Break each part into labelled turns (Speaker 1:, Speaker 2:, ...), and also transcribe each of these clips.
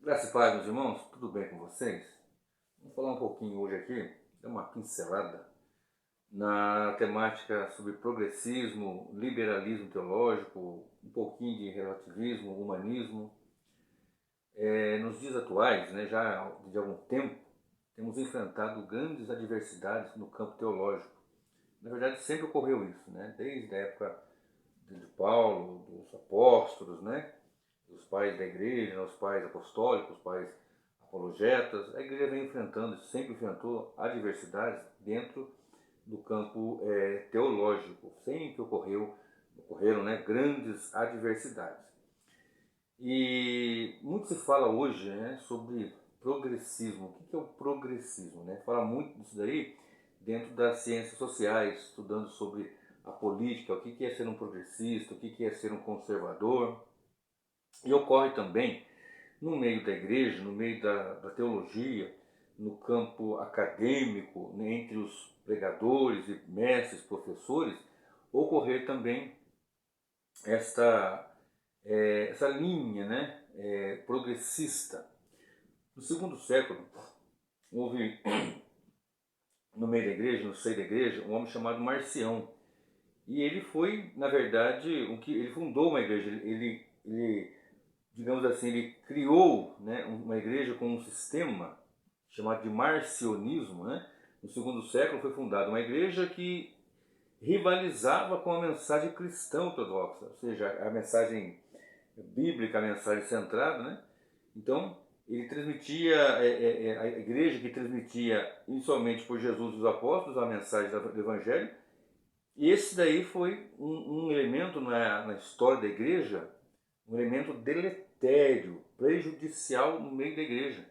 Speaker 1: Graças e paz, meus irmãos, tudo bem com vocês? Vamos falar um pouquinho hoje aqui, dar uma pincelada na temática sobre progressismo, liberalismo teológico, um pouquinho de relativismo, humanismo. Nos dias atuais, né, já de algum tempo, temos enfrentado grandes adversidades no campo teológico. Na verdade, sempre ocorreu isso, né? Desde a época de Paulo, dos apóstolos, né? Os pais da igreja, os pais apostólicos, os pais apologetas, a igreja vem enfrentando, sempre enfrentou adversidades dentro do campo teológico, sempre ocorreram, né, grandes adversidades. E muito se fala hoje, né, sobre progressismo. O que é o progressismo? Né? Fala muito disso daí dentro das ciências sociais, estudando sobre a política, o que é ser um progressista, o que é ser um conservador. E ocorre também no meio da igreja, no meio da teologia, no campo acadêmico, né, entre os pregadores e mestres, professores, ocorrer também essa linha, né, progressista. No segundo século, houve no meio da igreja, no seio da igreja, um homem chamado Marcião. E ele foi, na verdade, ele fundou uma igreja. Ele digamos assim, ele criou, né, uma igreja com um sistema chamado de marcionismo. Né? No segundo século foi fundada uma igreja que rivalizava com a mensagem cristã ortodoxa, ou seja, a mensagem bíblica, a mensagem centrada. Né? Então, ele transmitia, a igreja que transmitia inicialmente por Jesus e os apóstolos a mensagem do Evangelho, e esse daí foi um elemento na história da igreja, um elemento deletério, prejudicial no meio da igreja.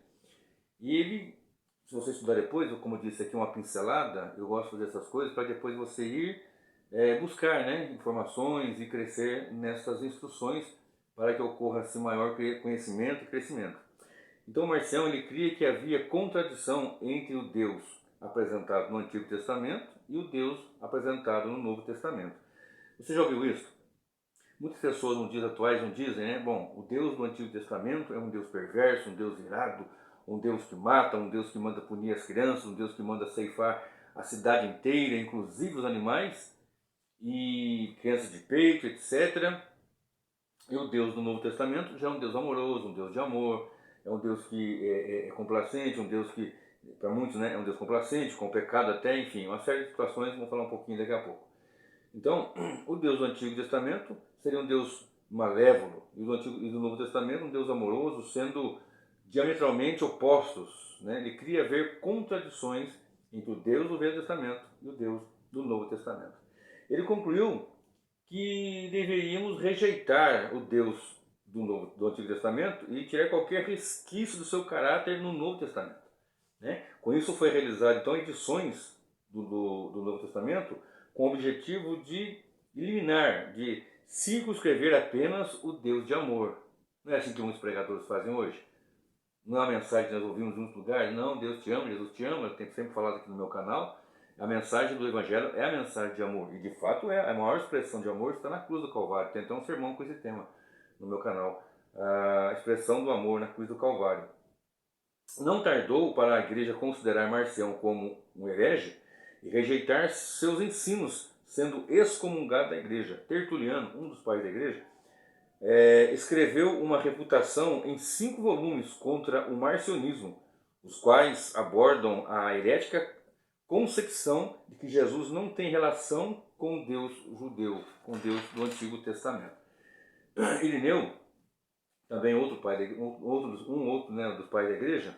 Speaker 1: E ele, se você estudar depois, como eu disse aqui, uma pincelada, eu gosto de fazer essas coisas para depois você ir buscar, né, informações e crescer nessas instruções para que ocorra assim, maior conhecimento e crescimento. Então Marcião ele cria que havia contradição entre o Deus apresentado no Antigo Testamento e o Deus apresentado no Novo Testamento. Você já ouviu isso? Muitas pessoas nos dias atuais não dizem, né? Bom, o Deus do Antigo Testamento é um Deus perverso, um Deus irado, um Deus que mata, um Deus que manda punir as crianças, um Deus que manda ceifar a cidade inteira, inclusive os animais, e crianças de peito, etc. E o Deus do Novo Testamento já é um Deus amoroso, um Deus de amor, é um Deus que é complacente, um Deus que, para muitos, né, é um Deus complacente, com pecado até, enfim, uma série de situações, vamos falar um pouquinho daqui a pouco. Então, o Deus do Antigo Testamento seria um Deus malévolo, e do Novo Testamento um Deus amoroso, sendo diametralmente opostos. Né? Ele cria ver contradições entre o Deus do Velho Testamento e o Deus do Novo Testamento. Ele concluiu que deveríamos rejeitar o Deus do Antigo Testamento e tirar qualquer resquício do seu caráter no Novo Testamento. Né? Com isso foi realizado então edições do Novo Testamento com o objetivo de eliminar, de circunscrever apenas o Deus de amor. Não é assim que muitos pregadores fazem hoje? Não é uma mensagem que nós ouvimos em muitos lugares, não, Deus te ama, Jesus te ama, eu tenho sempre falado aqui no meu canal. A mensagem do Evangelho é a mensagem de amor, e de fato é, a maior expressão de amor está na cruz do Calvário. Tem até um sermão com esse tema no meu canal, a expressão do amor na cruz do Calvário. Não tardou para a igreja considerar Marcião como um herege e rejeitar seus ensinos, sendo excomungado da igreja. Tertuliano, um dos pais da igreja, escreveu uma reputação em 5 volumes contra o marcionismo, os quais abordam a herética concepção de que Jesus não tem relação com Deus judeu, com Deus do Antigo Testamento. Irineu, também outro pai, um outro, né, dos pais da igreja,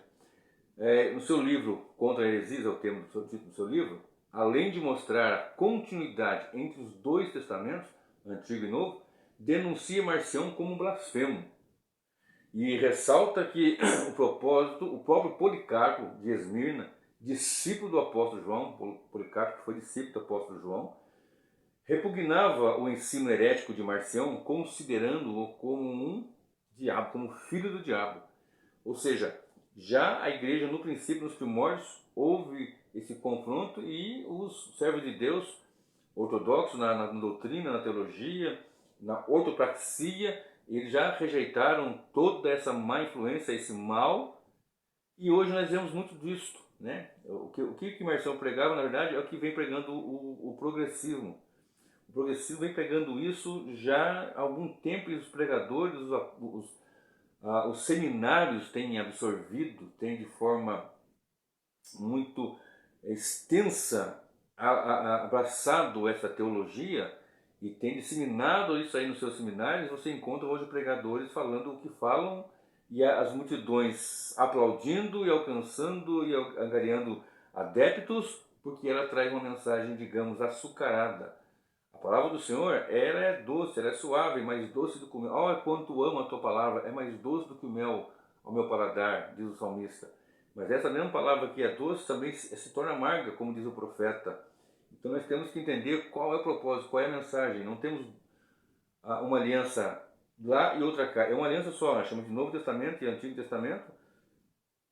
Speaker 1: no seu livro Contra a Heresia, é o tema do título do seu livro, além de mostrar a continuidade entre os dois testamentos, Antigo e Novo, denuncia Marcião como um blasfemo e ressalta que o próprio Policarpo de Esmirna, discípulo do apóstolo João, Policarpo que foi discípulo do apóstolo João, repugnava o ensino herético de Marcião, considerando-o como um diabo, como filho do diabo. Ou seja, já a igreja no princípio, nos primórdios, houve esse confronto e os servos de Deus ortodoxos na doutrina, na teologia, na ortopraxia, eles já rejeitaram toda essa má influência, esse mal, e hoje nós vemos muito disso, né? O que Marcião pregava, na verdade, é o que vem pregando o progressismo. O progressismo vem pregando isso já há algum tempo, e os pregadores, os seminários têm absorvido, têm de forma muito extensa abraçado essa teologia e tem disseminado isso aí nos seus seminários. Você encontra hoje pregadores falando o que falam e as multidões aplaudindo e alcançando e angariando adeptos, porque ela traz uma mensagem, digamos, açucarada. A palavra do Senhor, ela é doce, ela é suave, mais doce do que o mel. Olha quanto amo a tua palavra, é mais doce do que o mel ao meu paladar, diz o salmista. Mas essa mesma palavra que é doce também se torna amarga, como diz o profeta. Então nós temos que entender qual é o propósito, qual é a mensagem. Não temos uma aliança lá e outra cá. É uma aliança só, nós chamamos de Novo Testamento e Antigo Testamento,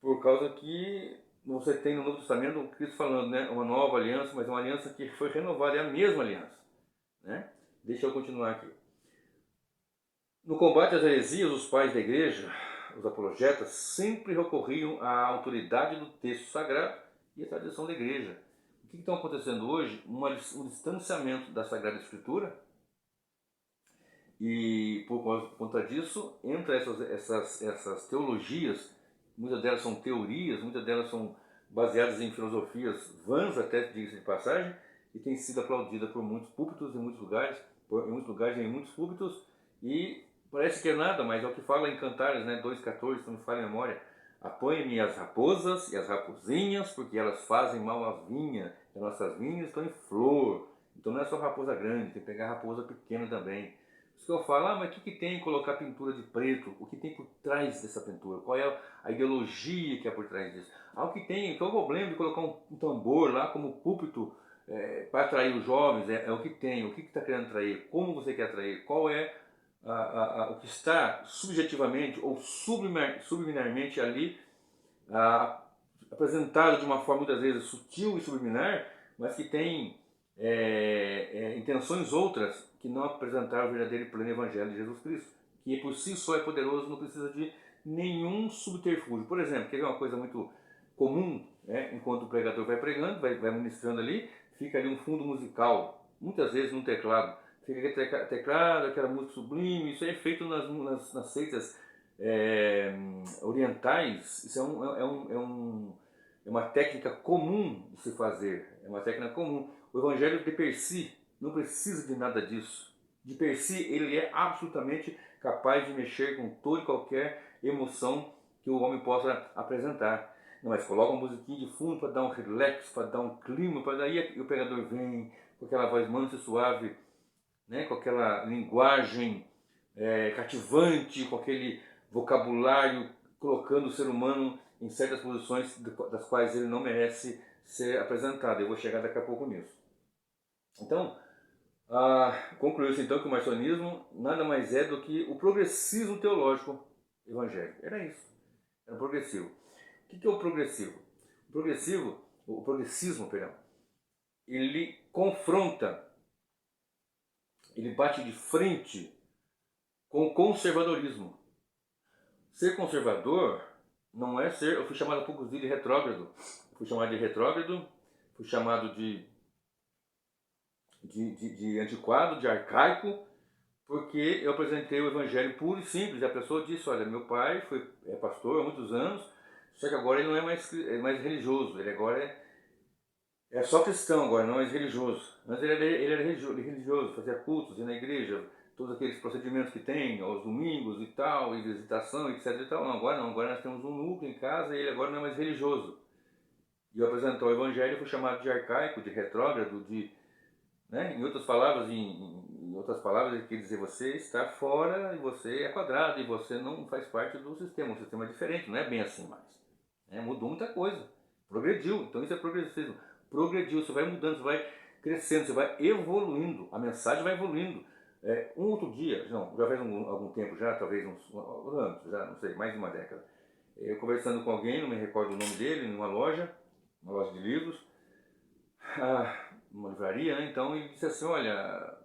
Speaker 1: por causa que você tem no Novo Testamento o Cristo falando, né, uma nova aliança, mas uma aliança que foi renovada, é a mesma aliança. Né? Deixa eu continuar aqui. No combate às heresias, os pais da igreja, os apologetas, sempre recorriam à autoridade do texto sagrado e à tradição da igreja. O que está acontecendo hoje? Um distanciamento da Sagrada Escritura, e por conta disso, entra essas teologias, muitas delas são teorias, muitas delas são baseadas em filosofias vãs, até diga-se de passagem, e tem sido aplaudida por muitos púlpitos em muitos lugares, em muitos púlpitos, e parece que é nada, mas é o que fala em Cantares, né, 2,14, se não me falha a memória. Apanhe-me as raposas e as raposinhas, porque elas fazem mal à vinha, as nossas vinhas estão em flor. Então não é só raposa grande, tem que pegar raposa pequena também. Isso que eu falo, mas o que tem em colocar pintura de preto? O que tem por trás dessa pintura? Qual é a ideologia que é por trás disso? O que tem, qual é o problema de colocar um tambor lá como púlpito para atrair os jovens? É o que tem, o que está querendo atrair, como você quer atrair, qual é o que está subjetivamente ou subliminarmente ali apresentado de uma forma muitas vezes sutil e subliminar, mas que tem intenções outras que não apresentaram o verdadeiro e pleno Evangelho de Jesus Cristo, que por si só é poderoso, não precisa de nenhum subterfúgio. Por exemplo, quer ver uma coisa muito comum, né? Enquanto o pregador vai pregando, vai ministrando ali, fica ali um fundo musical, muitas vezes num teclado, fica aquele teclado, aquela música sublime. Isso é feito nas seitas orientais. Isso é uma técnica comum de se fazer, é uma técnica comum. O Evangelho de per si não precisa de nada disso. De per si, ele é absolutamente capaz de mexer com toda e qualquer emoção que o homem possa apresentar. Não, mas coloca uma musiquinha de fundo para dar um relax, para dar um clima, para daí o pregador vem com aquela voz mansa e suave, né, com aquela linguagem cativante, com aquele vocabulário, colocando o ser humano em certas posições das quais ele não merece ser apresentado. Eu vou chegar daqui a pouco nisso. Então, concluiu-se então que o marcionismo nada mais é do que o progressismo teológico evangélico. Era isso, era progressivo. O que é o progressivo? O progressismo, perdão, ele confronta, ele bate de frente com o conservadorismo. Ser conservador não é ser... Eu fui chamado há poucos dias de retrógrado. Fui chamado de retrógrado, fui chamado de antiquado, de arcaico, porque eu apresentei o evangelho puro e simples. A pessoa disse, olha, meu pai é pastor há muitos anos, só que agora ele não é mais religioso, ele agora é só cristão agora, não é mais religioso. Antes ele era religioso, fazia cultos, ia na igreja, todos aqueles procedimentos que tem, aos domingos e tal, e visitação, etc e tal. Não, agora nós temos um núcleo em casa e ele agora não é mais religioso. E eu apresentou o evangelho, fui chamado de arcaico, de retrógrado, né? Em outras palavras, ele quer dizer, você está fora e você é quadrado e você não faz parte do sistema. O sistema é diferente, não é bem assim mais. Mudou muita coisa, progrediu. Então isso é progressismo. Progrediu, você vai mudando, você vai crescendo, você vai evoluindo, a mensagem vai evoluindo. Um outro dia, não, já faz algum tempo já, talvez uns anos, já não sei, mais de uma década, eu conversando com alguém, não me recordo o nome dele, numa loja de livros, uma livraria, né? Então ele disse assim, olha,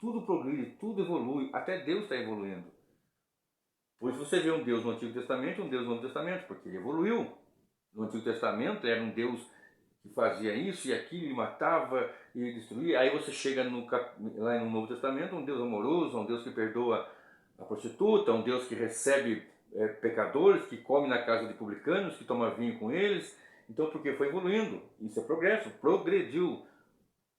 Speaker 1: tudo progride, tudo evolui, até Deus está evoluindo. Por isso você vê um Deus no Antigo Testamento e um Deus no Novo Testamento, porque ele evoluiu. No Antigo Testamento era um Deus que fazia isso e aquilo, e matava e destruía. Aí você chega lá no Novo Testamento, um Deus amoroso, um Deus que perdoa a prostituta, um Deus que recebe pecadores, que come na casa de publicanos, que toma vinho com eles. Então, porque foi evoluindo. Isso é progresso, progrediu.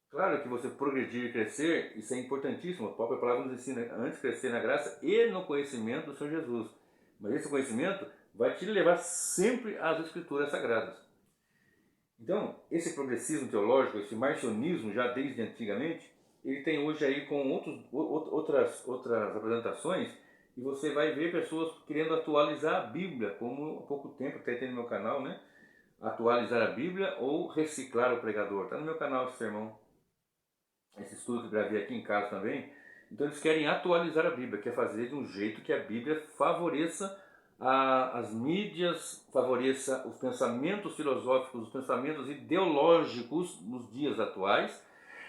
Speaker 1: Claro que você progredir e crescer, isso é importantíssimo. A própria palavra nos ensina antes crescer na graça e no conhecimento do Senhor Jesus. Mas esse conhecimento vai te levar sempre às Escrituras Sagradas. Então, esse progressismo teológico, esse marcionismo, já desde antigamente, ele tem hoje aí com outras apresentações, e você vai ver pessoas querendo atualizar a Bíblia, como há pouco tempo, até tem no meu canal, né? Atualizar a Bíblia ou reciclar o pregador. Está no meu canal esse sermão, esse estudo que gravei aqui em casa também. Então eles querem atualizar a Bíblia, quer fazer de um jeito que a Bíblia favoreça as mídias, favoreça os pensamentos filosóficos, os pensamentos ideológicos nos dias atuais,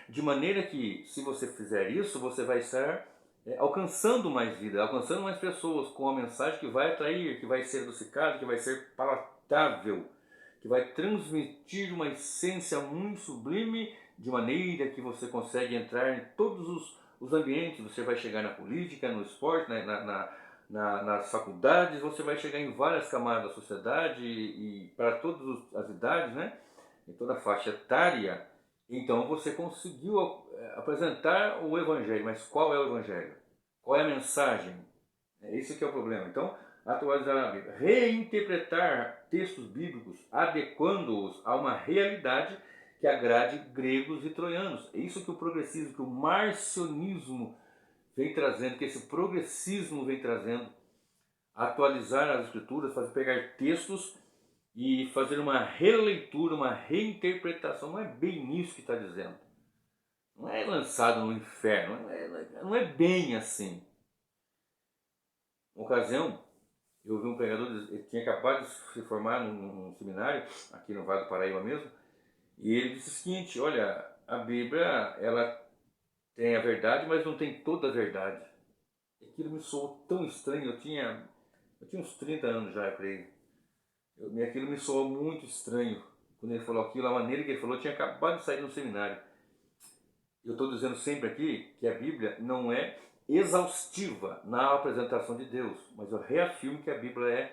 Speaker 1: de maneira que, se você fizer isso, você vai estar alcançando mais vida, alcançando mais pessoas com uma mensagem que vai atrair, que vai ser adocicada, que vai ser palatável, que vai transmitir uma essência muito sublime, de maneira que você consegue entrar em todos os ambientes. Você vai chegar na política, no esporte, nas faculdades, você vai chegar em várias camadas da sociedade e para todas as idades, né? Em toda a faixa etária. Então você conseguiu apresentar o Evangelho, mas qual é o Evangelho? Qual é a mensagem? É esse que é o problema. Então, atualizar a Bíblia, reinterpretar textos bíblicos, adequando-os a uma realidade que agrade gregos e troianos. É isso que o progressismo, que o marcionismo vem trazendo, que esse progressismo vem trazendo. Atualizar as escrituras, pegar textos e fazer uma releitura, uma reinterpretação. Não é bem isso que está dizendo. Não é lançado no inferno, não é bem assim. Uma ocasião, eu vi um pregador, ele tinha acabado de se formar num seminário, aqui no Vale do Paraíba mesmo, e ele disse o seguinte: olha, a Bíblia, ela tem a verdade, mas não tem toda a verdade. Aquilo me soou tão estranho, eu tinha uns 30 anos já, eu creio. Aquilo me soou muito estranho. Quando ele falou aquilo, a maneira que ele falou, eu tinha acabado de sair do seminário. Eu estou dizendo sempre aqui que a Bíblia não é exaustiva na apresentação de Deus, mas eu reafirmo que a Bíblia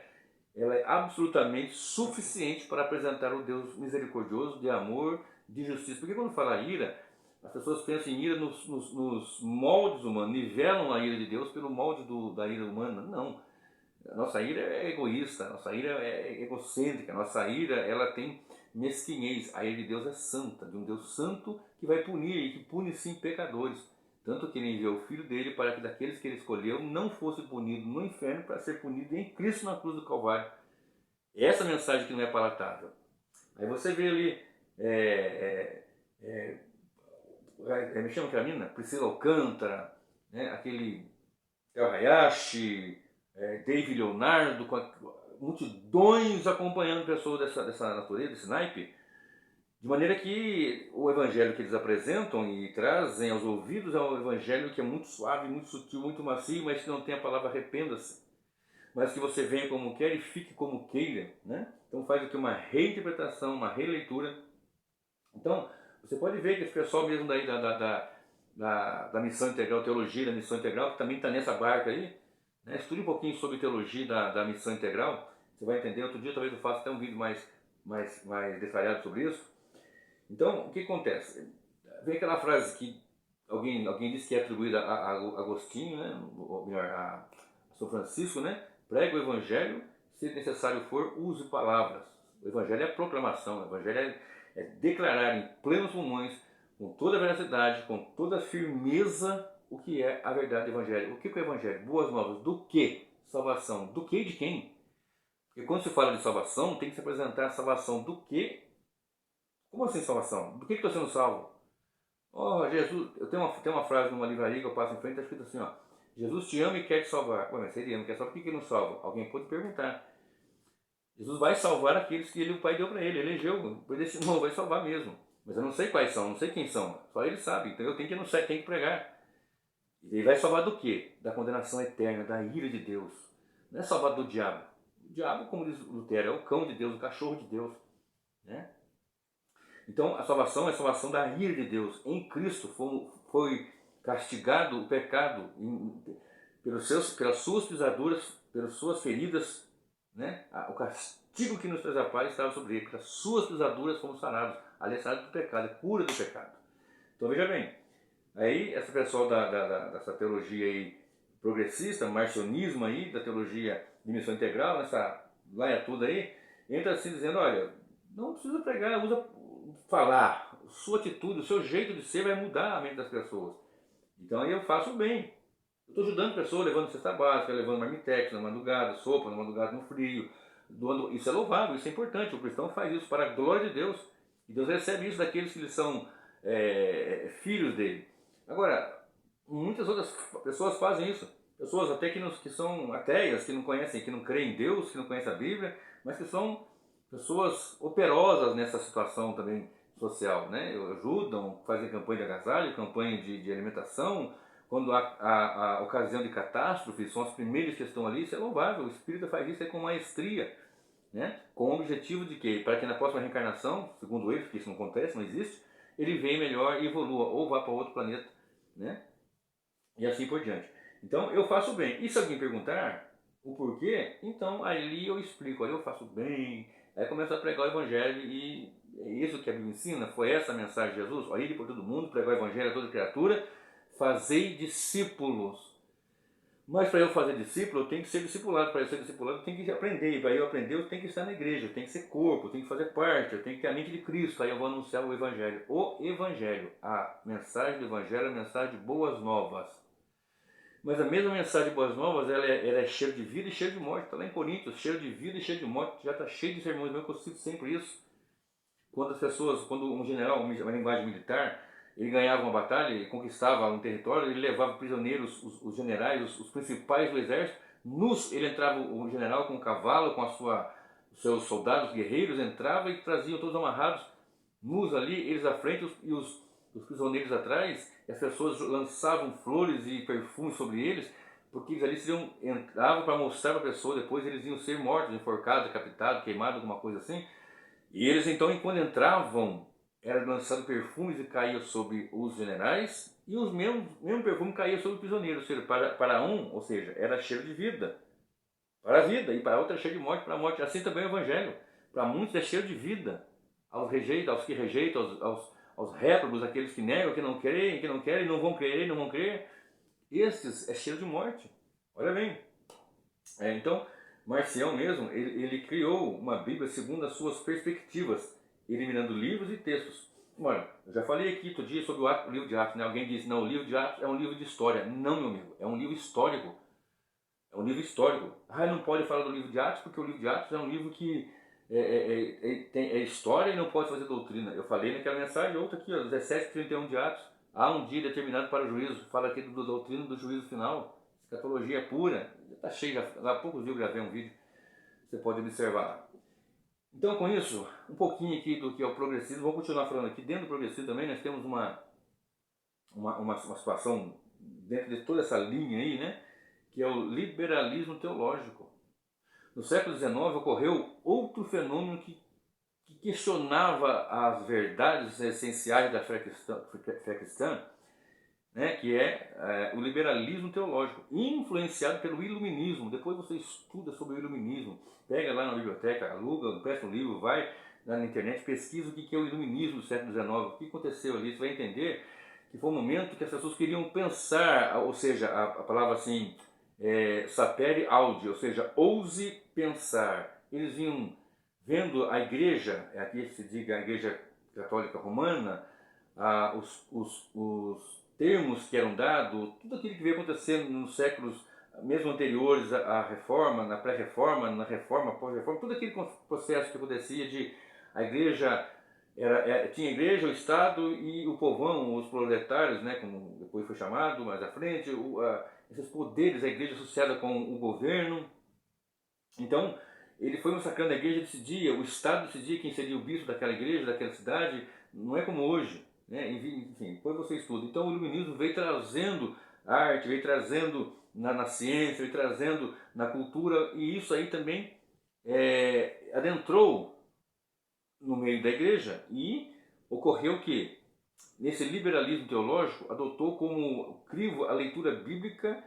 Speaker 1: ela é absolutamente suficiente para apresentar o Deus misericordioso, de amor, de justiça. Porque quando fala ira, as pessoas pensam em ira nos moldes humanos, nivelam a ira de Deus pelo molde da ira humana. Não. A nossa ira é egoísta, a nossa ira é egocêntrica, a nossa ira ela tem mesquinhez. A ira de Deus é santa, de um Deus santo que vai punir e que pune sim pecadores. Tanto que ele enviou o Filho dele para que daqueles que ele escolheu não fosse punido no inferno, para ser punido em Cristo na cruz do Calvário. Essa mensagem que não é palatável. Aí você vê ali, me chama aquela menina? Priscila Alcântara, né? Aquele El Hayashi, David Leonardo, com multidões acompanhando pessoas dessa natureza, desse naipe, de maneira que o evangelho que eles apresentam e trazem aos ouvidos é um evangelho que é muito suave, muito sutil, muito macio, mas que não tem a palavra arrependa-se, mas que você venha como quer e fique como queira, né? Então faz aqui uma reinterpretação, uma releitura. Então, você pode ver que esse pessoal mesmo daí da Missão Integral, Teologia da Missão Integral, que também está nessa barca aí, né? Estude um pouquinho sobre teologia da Missão Integral, você vai entender. Outro dia talvez eu faça até um vídeo mais detalhado sobre isso. Então, o que acontece? Vem aquela frase que alguém disse que é atribuída a Agostinho, né? Ou melhor, a São Francisco, né? Pregue o Evangelho, se necessário for, use palavras. O Evangelho é proclamação, o Evangelho é declarar em plenos pulmões, com toda a veracidade, com toda a firmeza, o que é a verdade do Evangelho. O que é o Evangelho? Boas novas. Do que? Salvação. Do que e de quem? Porque quando se fala de salvação, tem que se apresentar a salvação do que. Como assim salvação? Do que estou sendo salvo? Oh, Jesus, eu tenho uma frase numa livraria que eu passo em frente, está escrito assim, ó: Jesus te ama e quer te salvar. Ué, mas se ele ama e quer salvar, por que ele não salva? Alguém pode perguntar. Jesus vai salvar aqueles que o Pai deu para ele, elegeu, predestinou, vai salvar mesmo. Mas eu não sei quais são, não sei quem são, só ele sabe, então eu tenho que anunciar, tenho que pregar. E ele vai salvar do quê? Da condenação eterna, da ira de Deus, não é salvado do diabo. O diabo, como diz Lutero, é o cão de Deus, o cachorro de Deus, né? Então a salvação é a salvação da ira de Deus. Em Cristo foi castigado o pecado pelas suas pisaduras, pelas suas feridas, né? O castigo que nos traz a paz estava sobre ele. Pelas suas pisaduras fomos sarados. Ali é sarado do pecado, é cura do pecado. Então veja bem, aí essa pessoal dessa teologia aí progressista, marcionismo aí, da teologia de missão integral, nessa laia tudo aí, entra assim dizendo, olha, não precisa pregar, usa falar, sua atitude, o seu jeito de ser vai mudar a mente das pessoas. Então aí eu faço o bem. Eu estou ajudando pessoas, levando cesta básica, levando marmitex na madrugada, sopa na madrugada no frio. Isso é louvável, isso é importante. O cristão faz isso para a glória de Deus. E Deus recebe isso daqueles que são filhos dele. Agora, muitas outras pessoas fazem isso. Pessoas até que são ateias, que não conhecem, que não creem em Deus, que não conhecem a Bíblia, mas que são pessoas operosas nessa situação também social, né? Ajudam, fazem campanha de agasalho, campanha de alimentação. Quando há a ocasião de catástrofe, são as primeiras que estão ali, isso é louvável. O Espírito faz isso com maestria, né? Com o objetivo de que, para que na próxima reencarnação, segundo ele, porque isso não acontece, não existe, ele venha melhor e evolua, ou vá para outro planeta, né? E assim por diante. Então eu faço bem. E se alguém perguntar o porquê, então ali eu explico, aí eu faço bem, aí começo a pregar o Evangelho e é isso que a Bíblia ensina, foi essa a mensagem de Jesus, ó, ide por todo mundo, pregar o Evangelho a toda criatura, fazei discípulos. Mas para eu fazer discípulo, eu tenho que ser discipulado. Para eu ser discipulado, eu tenho que aprender. E para eu aprender, eu tenho que estar na igreja, eu tenho que ser corpo, eu tenho que fazer parte, eu tenho que ter a mente de Cristo. Aí eu vou anunciar o Evangelho. O Evangelho, a mensagem do Evangelho, a mensagem de boas novas. Mas a mesma mensagem de boas novas, ela é cheia de vida e cheia de morte. Está lá em Coríntios, cheio de vida e cheio de morte. Já está cheio de sermões meus que eu cito sempre isso. Quando um general, uma linguagem militar, ele ganhava uma batalha, ele conquistava um território, ele levava prisioneiros os generais, os principais do exército, ele entrava, o general com o cavalo, com os seus soldados guerreiros, entrava e traziam todos amarrados, nus ali, eles à frente e os prisioneiros atrás, e as pessoas lançavam flores e perfumes sobre eles, porque eles ali entravam para mostrar para a pessoa, depois eles iam ser mortos, enforcados, decapitados, queimados, alguma coisa assim. E eles então, quando entravam, era lançado perfumes e caía sobre os generais, e os mesmo perfume caía sobre o prisioneiro, ou seja, para um, ou seja, era cheiro de vida, para a vida, e para outro é cheiro de morte, para a morte. Assim também é o Evangelho, para muitos é cheiro de vida, aos que rejeitam, aos réprobos, aqueles que negam, que não querem, não vão crer, não vão crer, esses é cheiro de morte. Olha bem, então, Marcião mesmo, ele criou uma Bíblia segundo as suas perspectivas, eliminando livros e textos. Olha, eu já falei aqui outro dia sobre o livro de Atos, né? Alguém disse, não, o livro de Atos é um livro de história. Não, meu amigo, é um livro histórico. É um livro histórico. Ah, não pode falar do livro de Atos, porque o livro de Atos é um livro que é história e não pode fazer doutrina. Eu falei naquela mensagem, outra aqui, ó, 17:31 de Atos. Há um dia determinado para o juízo. Fala aqui da doutrina do juízo final. Escatologia pura. Está cheio, há poucos dias eu gravei um vídeo. Você pode observar lá. Então, com isso, um pouquinho aqui do que é o progressismo. Vou continuar falando aqui. Dentro do progressismo também nós temos uma situação dentro de toda essa linha aí, né? Que é o liberalismo teológico. No século XIX ocorreu outro fenômeno que questionava as verdades essenciais da fé cristã, né, que é o liberalismo teológico, influenciado pelo iluminismo. Depois você estuda sobre o iluminismo, pega lá na biblioteca, aluga, peça um livro, vai lá na internet, pesquisa o que é o iluminismo do século XIX, o que aconteceu ali, você vai entender que foi um momento que as pessoas queriam pensar, ou seja, a palavra assim, sapere aude, ou seja, ouse pensar. Eles vinham vendo a igreja, aqui se diga a igreja católica romana, os termos que eram dados, tudo aquilo que veio acontecendo nos séculos mesmo anteriores à reforma, na pré-reforma, na reforma, pós-reforma, todo aquele processo que acontecia de a igreja tinha a igreja, o Estado e o povão, os proletários, né, como depois foi chamado mais à frente, esses poderes, a igreja associada com o governo. Então, ele foi massacrando a igreja, decidia, o Estado decidia quem seria o bispo daquela igreja, daquela cidade, não é como hoje, né? Enfim, depois você estuda. Então o iluminismo veio trazendo arte, veio trazendo na ciência, foi trazendo na cultura, e isso aí também adentrou no meio da igreja, e ocorreu que, nesse liberalismo teológico, adotou como crivo a leitura bíblica,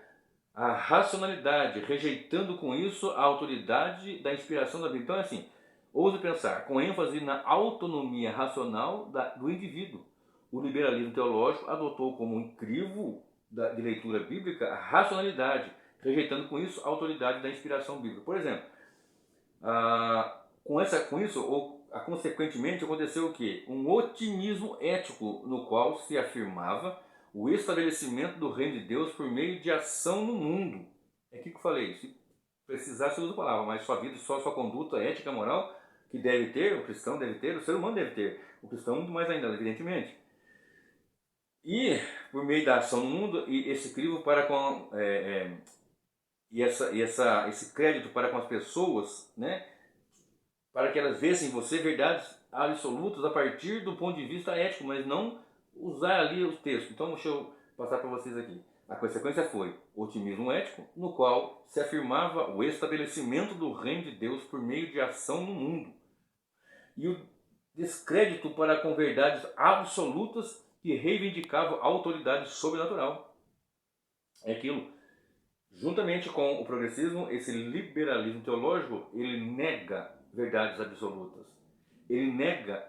Speaker 1: a racionalidade, rejeitando com isso a autoridade da inspiração da Bíblia. Então, assim, ouse pensar, com ênfase na autonomia racional do indivíduo. O liberalismo teológico adotou como um crivo de leitura bíblica a racionalidade, rejeitando com isso a autoridade da inspiração bíblica. Por exemplo, com isso, consequentemente, aconteceu o quê? Um otimismo ético no qual se afirmava o estabelecimento do reino de Deus por meio de ação no mundo. É aquilo que eu falei, se precisar você usa a palavra, mas sua vida, sua conduta ética, moral, que deve ter, o cristão deve ter, o ser humano deve ter, o cristão muito mais ainda, evidentemente. E por meio da ação no mundo, e esse crivo para com esse crédito para com as pessoas, né, para que elas vissem em você verdades absolutas a partir do ponto de vista ético, mas não usar ali os textos. Então deixa eu passar para vocês aqui. A consequência foi o otimismo ético, no qual se afirmava o estabelecimento do reino de Deus por meio de ação no mundo, e o descrédito para com verdades absolutas que reivindicavam a autoridade sobrenatural. É aquilo. Juntamente com o progressismo, esse liberalismo teológico, ele nega verdades absolutas. Ele nega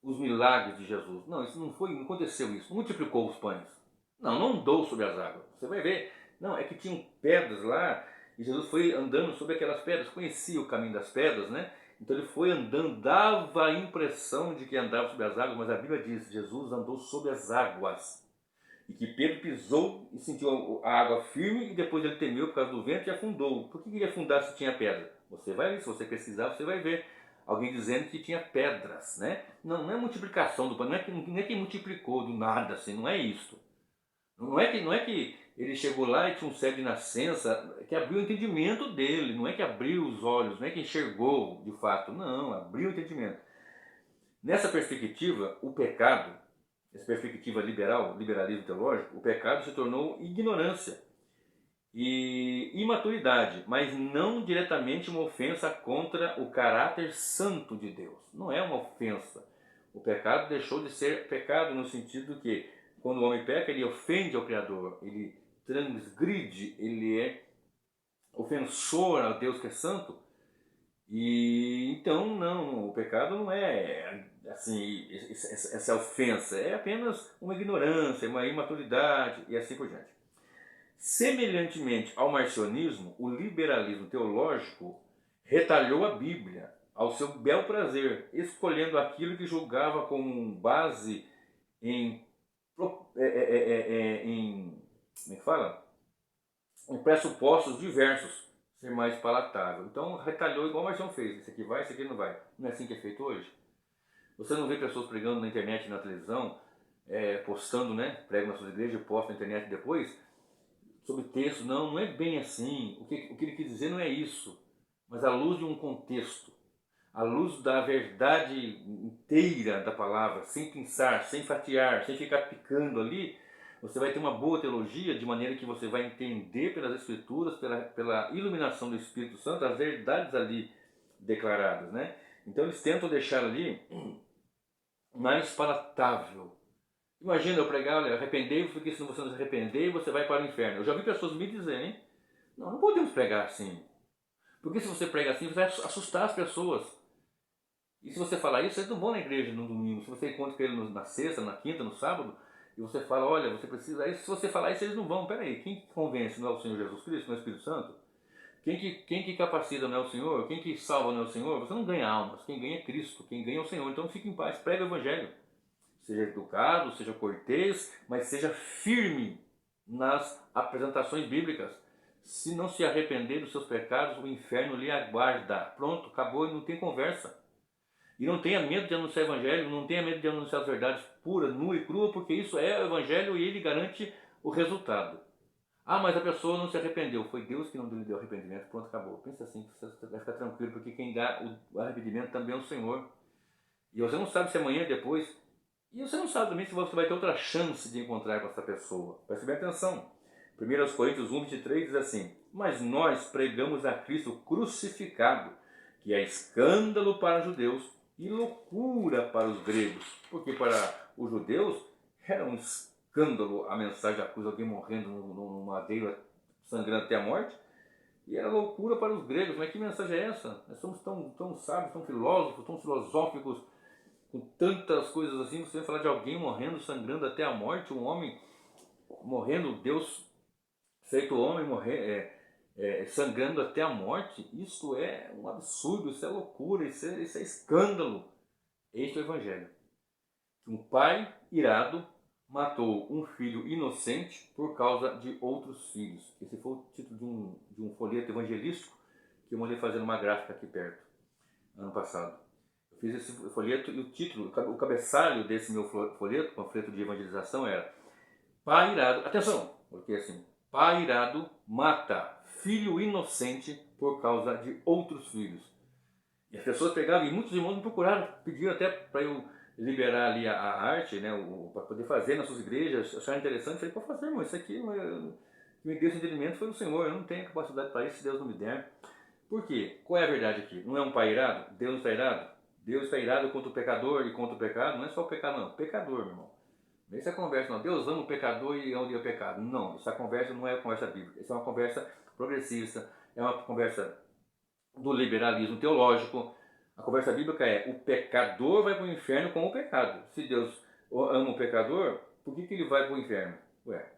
Speaker 1: os milagres de Jesus. Não, isso não aconteceu isso. Não multiplicou os pães. Não andou sobre as águas. Você vai ver. Não, é que tinham pedras lá e Jesus foi andando sobre aquelas pedras, conhecia o caminho das pedras, né? Então ele foi andando, dava a impressão de que andava sobre as águas, mas a Bíblia diz: Jesus andou sobre as águas. E que Pedro pisou e sentiu a água firme, e depois ele temeu por causa do vento e afundou. Por que ele ia afundar se tinha pedra? Você vai ver, se você pesquisar, você vai ver alguém dizendo que tinha pedras, né? Não é multiplicação do pão, não é que multiplicou do nada, assim, não é isso. Não é que ele chegou lá e tinha um cego de nascença, que abriu o entendimento dele, não é que abriu os olhos, não é que enxergou de fato, não, abriu o entendimento. Nessa perspectiva, o pecado, essa perspectiva liberalismo teológico, o pecado se tornou ignorância e imaturidade, mas não diretamente uma ofensa contra o caráter santo de Deus. Não é uma ofensa. O pecado deixou de ser pecado no sentido que, quando o homem peca, ele ofende ao Criador, ele transgride, ele é ofensor a Deus que é santo. E então não, o pecado não é assim essa ofensa, é apenas uma ignorância, uma imaturidade e assim por diante. Semelhantemente ao marcionismo, o liberalismo teológico retalhou a Bíblia ao seu bel prazer, escolhendo aquilo que julgava como base em como é que fala? Em pressupostos diversos, ser mais palatável. Então retalhou igual o Marcião fez. Esse aqui vai, esse aqui não vai. Não é assim que é feito hoje? Você não vê pessoas pregando na internet e na televisão, postando, né? Pregam nas suas igrejas e postam na internet depois, sobre texto. Não é bem assim. O que ele quis dizer não é isso. Mas à luz de um contexto, à luz da verdade inteira da palavra, sem pensar, sem fatiar, sem ficar picando ali, você vai ter uma boa teologia, de maneira que você vai entender pelas Escrituras, pela iluminação do Espírito Santo, as verdades ali declaradas, né? Então eles tentam deixar ali mais palatável. Imagina eu pregar, olha, arrependei-vos, porque se você não se arrepender, você vai para o inferno. Eu já vi pessoas me dizerem, não podemos pregar assim. Porque se você prega assim, você vai assustar as pessoas. E se você falar isso, eles não vão na igreja no domingo. Se você encontra com ele na sexta, na quinta, no sábado, e você fala, olha, você precisa... Aí se você falar isso, eles não vão. Peraí, quem convence não é o Senhor Jesus Cristo, não é o Espírito Santo? Quem que capacita não é o Senhor? Quem que salva não é o Senhor? Você não ganha almas. Quem ganha é Cristo. Quem ganha é o Senhor. Então fique em paz, prega o Evangelho. Seja educado, seja cortês, mas seja firme nas apresentações bíblicas. Se não se arrepender dos seus pecados, o inferno lhe aguarda. Pronto, acabou e não tem conversa. E não tenha medo de anunciar o Evangelho, não tenha medo de anunciar as verdades puras, nua e crua, porque isso é o Evangelho e ele garante o resultado. Ah, mas a pessoa não se arrependeu. Foi Deus que não lhe deu arrependimento. Pronto, acabou. Pensa assim, você vai ficar tranquilo, porque quem dá o arrependimento também é o Senhor. E você não sabe se amanhã, depois... E você não sabe também se você vai ter outra chance de encontrar com essa pessoa. Preste bem atenção. 1 Coríntios 1, 23 diz assim: mas nós pregamos a Cristo crucificado, que é escândalo para os judeus e loucura para os gregos. Porque para os judeus era um escândalo a mensagem da cruz, alguém morrendo num madeiro, sangrando até a morte. E era loucura para os gregos. Mas que mensagem é essa? Nós somos tão sábios, tão filósofos, tão filosóficos, com tantas coisas assim. Você vai falar de alguém morrendo, sangrando até a morte, um homem morrendo, Deus feito homem, sangrando até a morte. Isso é um absurdo, isso é loucura, isso é escândalo. Este é o Evangelho. Um pai irado matou um filho inocente por causa de outros filhos. Esse foi o título de um folheto evangelístico que eu mandei fazer numa gráfica aqui perto, ano passado. Eu fiz esse folheto e o título, o cabeçalho desse meu folheto, panfleto de evangelização, era pai irado, atenção, porque assim, pai irado mata filho inocente por causa de outros filhos. E as pessoas pegavam, e muitos irmãos me procuraram, pediram até para eu liberar ali a arte, né, para poder fazer nas suas igrejas, acharam interessante. Eu falei, pode fazer, irmão, isso aqui me deu esse entendimento foi o Senhor, eu não tenho capacidade para isso se Deus não me der. Por quê? Qual é a verdade aqui? Não é um pai irado? Deus está irado? Deus está irado contra o pecador e contra o pecado? Não é só o pecado, não, pecador, meu irmão. Essa conversa não, Deus ama o pecador e odeia o pecado. Não, essa conversa não é uma conversa bíblica, essa é uma conversa progressista, é uma conversa do liberalismo teológico. A conversa bíblica é: o pecador vai para o inferno com o pecado. Se Deus ama o pecador, por que ele vai para o inferno? Ué,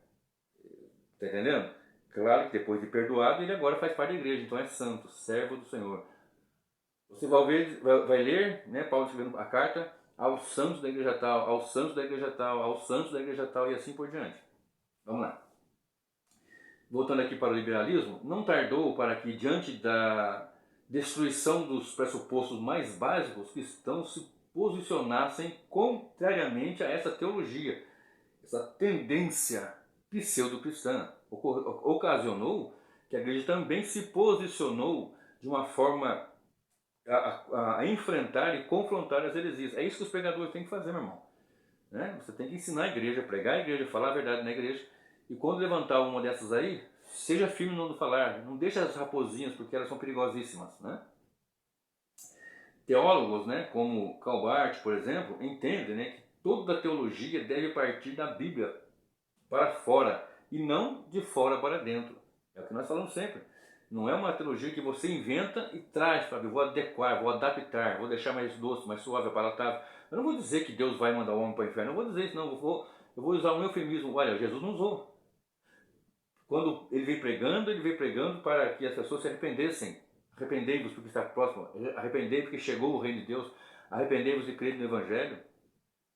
Speaker 1: tá entendendo? Claro que depois de perdoado, ele agora faz parte da igreja, então é santo, servo do Senhor. Você vai ler, né, Paulo escrevendo a carta aos santos da igreja tal, aos santos da igreja tal, aos santos da igreja tal e assim por diante. Vamos lá. Voltando aqui para o liberalismo, não tardou para que, diante da destruição dos pressupostos mais básicos, os cristãos se posicionassem contrariamente a essa teologia, essa tendência pseudo-cristã. Ocasionou que a igreja também se posicionou de uma forma a enfrentar e confrontar as heresias. É isso que os pregadores têm que fazer, meu irmão. Né? Você tem que ensinar a igreja, pregar a igreja, falar a verdade na igreja. E quando levantar uma dessas aí, seja firme no falar. Não deixe as raposinhas, porque elas são perigosíssimas. Né? Teólogos, né, como Karl Barth, por exemplo, entendem, né, que toda teologia deve partir da Bíblia para fora e não de fora para dentro. É o que nós falamos sempre. Não é uma teologia que você inventa e traz para vou adequar, vou adaptar, vou deixar mais doce, mais suave, palatável. Eu não vou dizer que Deus vai mandar o homem para o inferno, eu não vou dizer isso, não. Eu vou usar um eufemismo. Olha, Jesus não usou. Quando ele veio pregando para que as pessoas se arrependessem. Arrependei-vos porque está próximo, arrependei-vos porque chegou o reino de Deus, arrependei-vos de crer no Evangelho.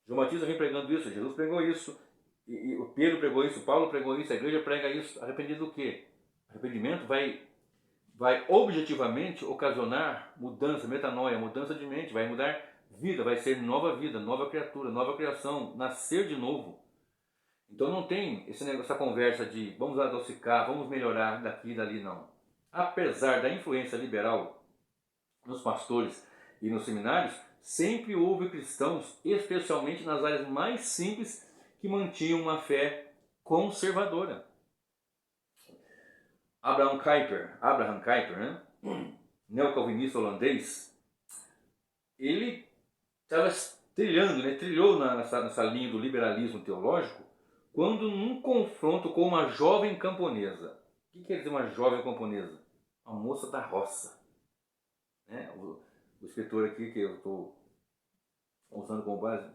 Speaker 1: João Batista vem pregando isso, Jesus pregou isso, e o Pedro pregou isso, Paulo pregou isso, a igreja prega isso. Arrependido do quê? Arrependimento vai objetivamente ocasionar mudança, metanoia, mudança de mente, vai mudar vida, vai ser nova vida, nova criatura, nova criação, nascer de novo. Então não tem essa conversa de vamos adocicar, vamos melhorar daqui e dali, não. Apesar da influência liberal nos pastores e nos seminários, sempre houve cristãos, especialmente nas áreas mais simples, que mantinham uma fé conservadora. Abraham Kuyper, né? Neocalvinista holandês, ele estava trilhou nessa linha do liberalismo teológico quando num confronto com uma jovem camponesa. O que quer dizer uma jovem camponesa? Uma moça da roça. Né? O escritor aqui que eu estou usando como base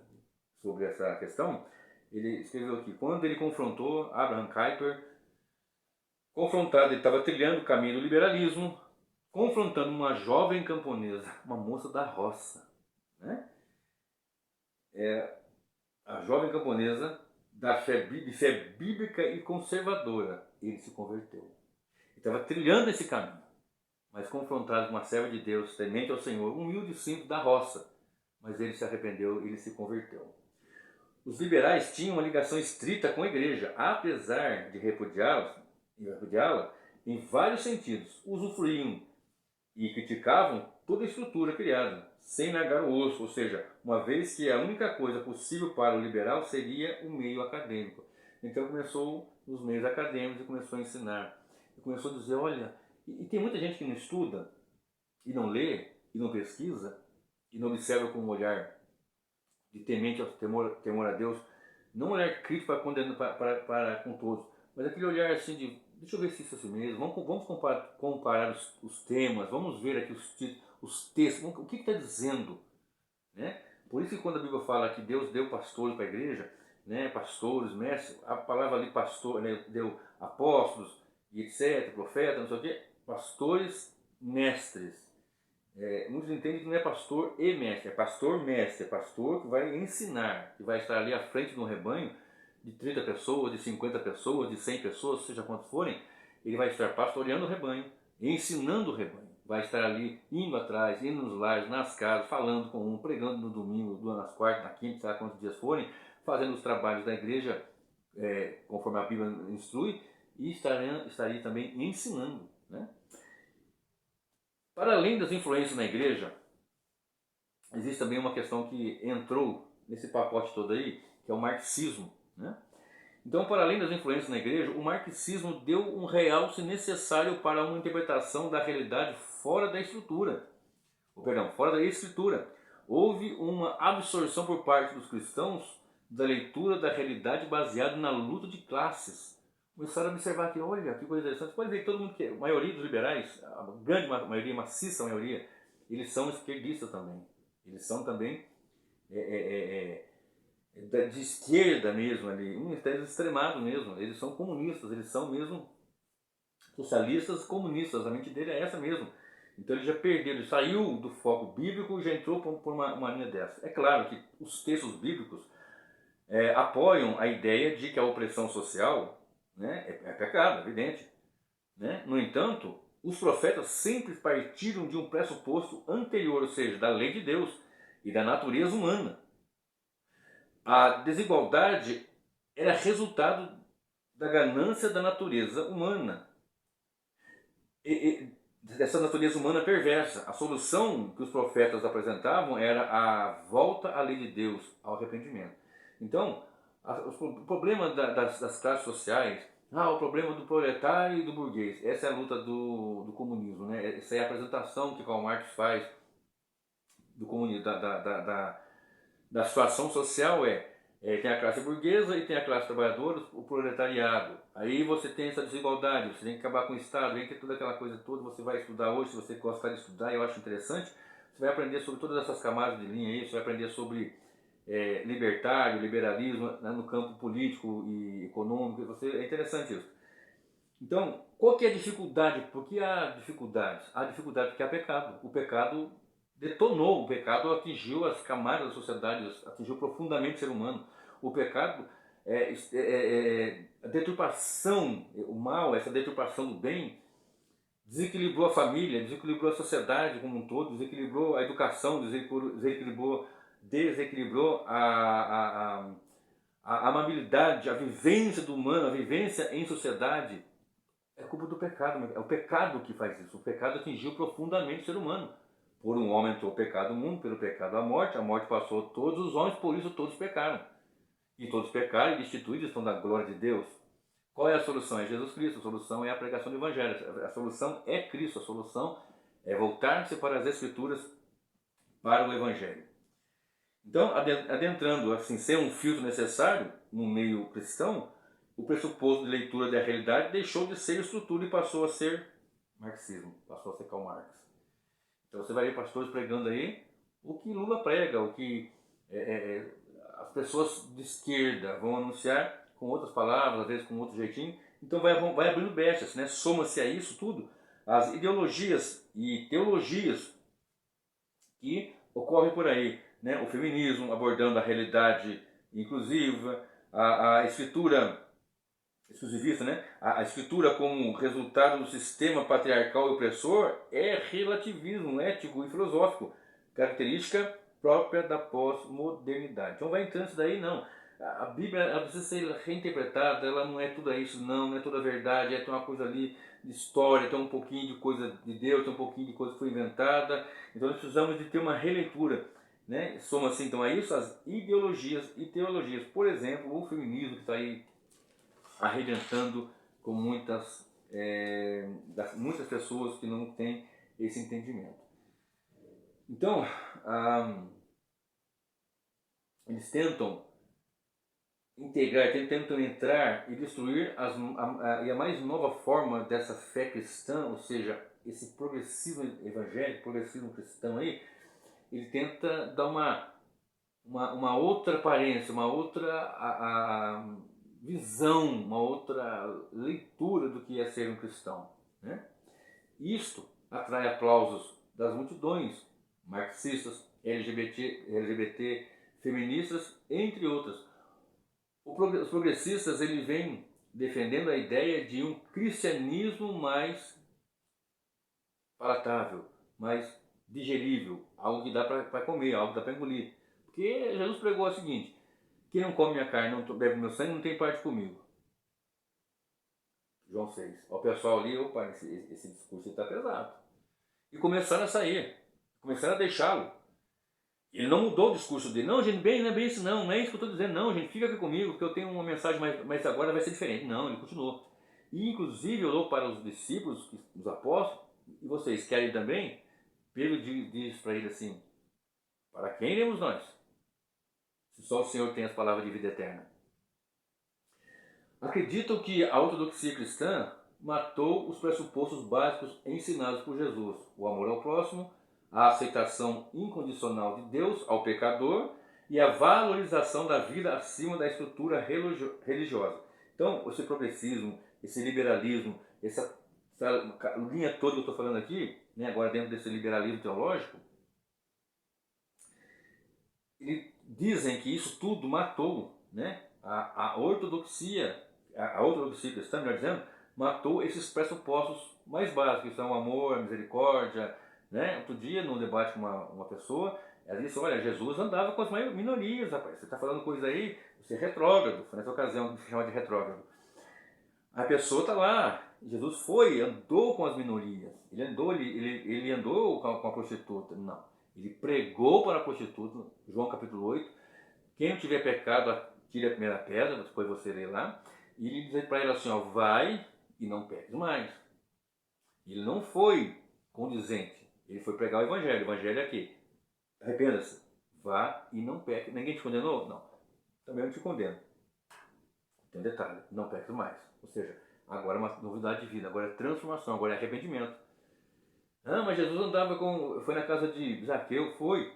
Speaker 1: sobre essa questão, ele escreveu aqui, quando ele confrontou Abraham Kuyper, ele estava trilhando o caminho do liberalismo, confrontando uma jovem camponesa, uma moça da roça. Né? A jovem camponesa de fé bíblica e conservadora, ele se converteu. Ele estava trilhando esse caminho, mas confrontado com uma serva de Deus, temente ao Senhor, humilde e simples da roça, mas ele se arrependeu e ele se converteu. Os liberais tinham uma ligação estrita com a igreja, apesar de repudiá-la em vários sentidos. Usufruíam e criticavam toda a estrutura criada, sem negar o osso, ou seja, uma vez que a única coisa possível para o liberal seria o meio acadêmico. Então começou nos meios acadêmicos e começou a ensinar. E começou a dizer, olha, e tem muita gente que não estuda, e não lê, e não pesquisa, e não observa com um olhar de temente ao temor a Deus, não um olhar crítico para condenar para com todos, mas aquele olhar assim de, deixa eu ver se isso é assim mesmo, vamos comparar os temas, vamos ver aqui os textos, o que está dizendo, né? Por isso que quando a Bíblia fala que Deus deu pastores para a igreja, né, pastores, mestres, a palavra ali pastor, né, deu apóstolos, e etc, profetas, não sei o quê, pastores, mestres. Muitos entendem que não é pastor e mestre, é pastor mestre, é pastor que vai ensinar, que vai estar ali à frente de um rebanho de 30 pessoas, de 50 pessoas, de 100 pessoas, seja quantos forem, ele vai estar pastoreando o rebanho, ensinando o rebanho, vai estar ali indo atrás, indo nos lares, nas casas, falando com um, pregando no domingo, nas quartas, na quinta, sei lá quantos dias forem, fazendo os trabalhos da igreja conforme a Bíblia instrui, e estaria também ensinando, né? Para além das influências na igreja, existe também uma questão que entrou nesse pacote todo aí, que é o marxismo, né? Então, para além das influências na igreja, o marxismo deu um realce necessário para uma interpretação da realidade fora da estrutura, fora da escritura. Houve uma absorção por parte dos cristãos da leitura da realidade baseada na luta de classes. Começaram a observar que, olha, que coisa interessante. Você pode ver que todo mundo, a maioria dos liberais, a grande maioria, maciça maioria, eles são esquerdistas também. Eles são também de esquerda mesmo ali, extremado mesmo. Eles são comunistas, eles são mesmo socialistas comunistas. A mente dele é essa mesmo. Então ele já perdeu, ele saiu do foco bíblico e já entrou por uma linha dessa. É claro que os textos bíblicos apoiam a ideia de que a opressão social, né, é pecado, evidente. Né? No entanto, os profetas sempre partiram de um pressuposto anterior, ou seja, da lei de Deus e da natureza humana. A desigualdade era resultado da ganância da natureza humana. Dessa natureza humana perversa. A solução que os profetas apresentavam era a volta à lei de Deus, ao arrependimento. Então, o problema das classes sociais, o problema do proletário e do burguês, essa é a luta do comunismo, né? Essa é a apresentação que Karl Marx faz do comunismo, da situação social tem a classe burguesa e tem a classe trabalhadora, o proletariado. Aí você tem essa desigualdade, você tem que acabar com o Estado, tem que ter toda aquela coisa toda, você vai estudar hoje, se você gostar de estudar, eu acho interessante, você vai aprender sobre todas essas camadas de linha aí, você vai aprender sobre libertário, liberalismo, né, no campo político e econômico, é interessante isso. Então, qual que é a dificuldade? Por que há dificuldades? Há dificuldade porque há pecado. O pecado detonou, o pecado atingiu as camadas da sociedade, atingiu profundamente o ser humano. O pecado a deturpação, o mal, essa deturpação do bem, desequilibrou a família, desequilibrou a sociedade como um todo, desequilibrou a educação, desequilibrou a amabilidade, a vivência do humano, a vivência em sociedade. É culpa do pecado, é o pecado que faz isso. O pecado atingiu profundamente o ser humano. Por um homem entrou o pecado no mundo, pelo pecado a morte passou a todos os homens, por isso todos pecaram. E todos pecaram e destituídos estão da glória de Deus. Qual é a solução? É Jesus Cristo. A solução é a pregação do Evangelho. A solução é Cristo. A solução é voltar-se para as Escrituras, para o Evangelho. Então, adentrando, assim, ser um filtro necessário no meio cristão, o pressuposto de leitura da realidade deixou de ser estrutura e passou a ser marxismo, passou a ser Karl Marx. Então você vai ver pastores pregando aí o que Lula prega, o que as pessoas de esquerda vão anunciar com outras palavras, às vezes com outro jeitinho. Então vai abrindo brechas, né? Soma-se a isso tudo as ideologias e teologias que ocorrem por aí, né? O feminismo abordando a realidade inclusiva, a escritura exclusivista, né? A escritura como resultado do sistema patriarcal e opressor é relativismo ético e filosófico, característica própria da pós-modernidade. Então vai entrando isso daí, não. A Bíblia ela precisa ser reinterpretada, ela não é tudo isso, não é toda a verdade, tem uma coisa ali de história, tem um pouquinho de coisa de Deus, tem um pouquinho de coisa que foi inventada. Então nós precisamos de ter uma releitura. Né? Soma-se então a isso as ideologias e teologias. Por exemplo, o feminismo que está aí arrebentando com muitas pessoas que não têm esse entendimento. Então, eles tentam integrar, tentam entrar e destruir a mais nova forma dessa fé cristã, ou seja, esse progressismo evangélico, progressismo cristão aí, ele tenta dar uma outra aparência, uma outra visão, uma outra leitura do que é ser um cristão, né? Isto atrai aplausos das multidões, marxistas, LGBT, feministas, entre outras. Os progressistas eles vêm defendendo a ideia de um cristianismo mais palatável, mais digerível, algo que dá para comer, algo que dá para engolir. Porque Jesus pregou o seguinte: quem não come minha carne, não bebe meu sangue, não tem parte comigo. João 6. O pessoal ali, opa, esse discurso está pesado. E começaram a sair, começaram a deixá-lo. Ele não mudou o discurso dele. Não, gente, não é bem isso não é isso que eu estou dizendo. Não, gente, fica aqui comigo, porque eu tenho uma mensagem, mas agora vai ser diferente. Não, ele continuou. E inclusive olhou para os discípulos, os apóstolos, e vocês querem também? Pedro diz para ele assim: para quem iremos nós? Se só o Senhor tem as palavras de vida eterna. Acreditam que a ortodoxia cristã matou os pressupostos básicos ensinados por Jesus: o amor ao próximo, a aceitação incondicional de Deus ao pecador e a valorização da vida acima da estrutura religiosa. Então, esse progressismo, esse liberalismo, essa linha toda que eu estou falando aqui, né, agora dentro desse liberalismo teológico, eles dizem que isso tudo matou, né, a ortodoxia cristã, melhor dizendo, matou esses pressupostos mais básicos, que são o amor, a misericórdia, né? Outro dia, num debate com uma pessoa, ela disse: olha, Jesus andava com as minorias, rapaz, você está falando coisa aí, você é retrógrado. Foi nessa ocasião que se chama de retrógrado. A pessoa está lá, Jesus andou com as minorias, ele andou com a prostituta. Não, ele pregou para a prostituta, João capítulo 8, quem não tiver pecado, tire a primeira pedra, depois você lê lá, e ele diz para ela assim: ó, vai e não peques mais. Ele não foi condizente, ele foi pregar o evangelho. O evangelho é aqui: arrependa-se, vá e não peque. Ninguém te condenou? Não, também não te condeno. Tem um detalhe: não peques mais. Ou seja, agora é uma novidade de vida, agora é transformação, agora é arrependimento. Ah, mas Jesus andava foi na casa de Zaqueu, foi.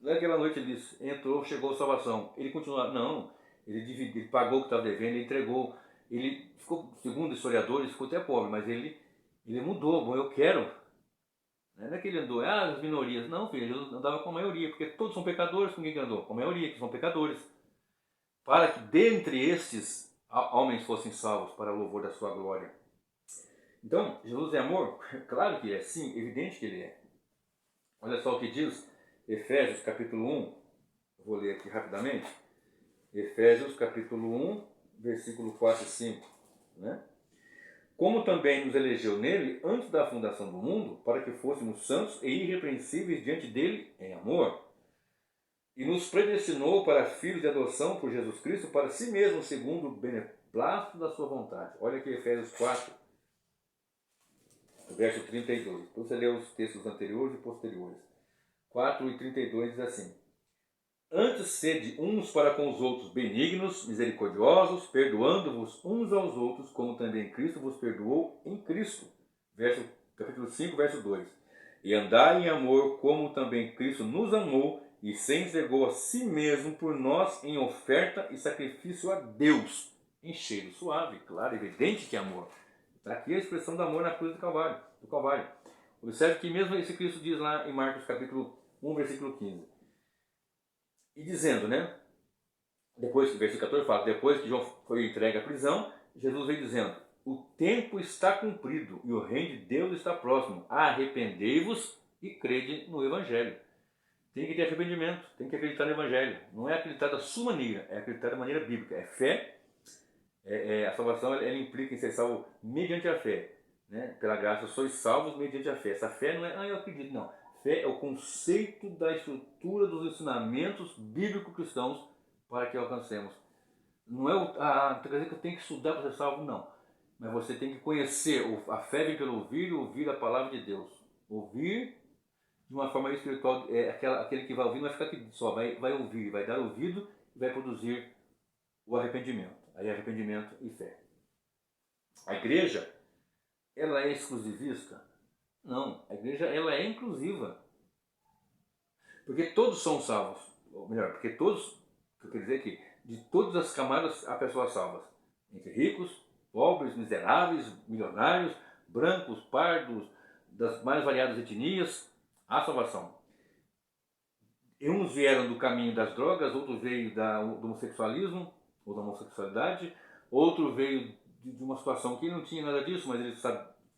Speaker 1: Naquela noite ele disse, entrou, chegou a salvação. Ele continuou, não, ele pagou o que estava devendo, ele entregou. Ele ficou, segundo historiadores, ficou até pobre, mas ele mudou. Bom, eu quero. Não é que ele andou, as minorias. Não, filho, ele andava com a maioria, porque todos são pecadores. Com quem que andou? Com a maioria, que são pecadores. Para que dentre estes homens fossem salvos para o louvor da sua glória. Então, Jesus é amor? Claro que é, sim, evidente que ele é. Olha só o que diz Efésios capítulo 1, vou ler aqui rapidamente. Efésios capítulo 1, versículo 4 e 5. Né? Como também nos elegeu nele antes da fundação do mundo, para que fôssemos santos e irrepreensíveis diante dele em amor. E nos predestinou para filhos de adoção por Jesus Cristo, para si mesmo, segundo o beneplácito da sua vontade. Olha aqui Efésios 4, verso 32. Então você lê os textos anteriores e posteriores. 4 e 32 diz assim: antes sede uns para com os outros benignos, misericordiosos, perdoando-vos uns aos outros, como também Cristo vos perdoou em Cristo. Capítulo 5, verso 2. E andai em amor, como também Cristo nos amou e se entregou a si mesmo por nós em oferta e sacrifício a Deus, em cheiro suave, claro, evidente que é amor. Está aqui a expressão do amor na cruz do Calvário. Observe que mesmo esse Cristo diz lá em Marcos capítulo 1, versículo 15. E dizendo, né? Depois que o versículo 14 fala, depois que João foi entregue à prisão, Jesus veio dizendo: o tempo está cumprido e o reino de Deus está próximo. Arrependei-vos e crede no Evangelho. Tem que ter arrependimento, tem que acreditar no Evangelho. Não é acreditar da sua maneira, é acreditar da maneira bíblica. É fé. A salvação ela implica em ser salvo mediante a fé. Né? Pela graça sois salvos mediante a fé. Essa fé não é, eu acredito, não. Fé é o conceito da estrutura dos ensinamentos bíblico-cristãos para que alcancemos Não é não quer dizer que eu tenho que estudar para ser salvo, não. Mas você tem que conhecer, a fé vem pelo ouvir a palavra de Deus. Ouvir de uma forma espiritual, aquele que vai ouvir não vai ficar aqui só, vai ouvir, vai dar ouvido e vai produzir o arrependimento. Aí arrependimento e fé. A igreja, ela é exclusivista? Não, a igreja ela é inclusiva. Porque todos são salvos. Ou melhor, porque todos, o que eu quero dizer aqui, de todas as camadas há pessoas salvas. Entre ricos, pobres, miseráveis, milionários, brancos, pardos, das mais variadas etnias, há salvação. E uns vieram do caminho das drogas, outro veio do homossexualismo, ou da homossexualidade, outro veio de uma situação que não tinha nada disso, mas ele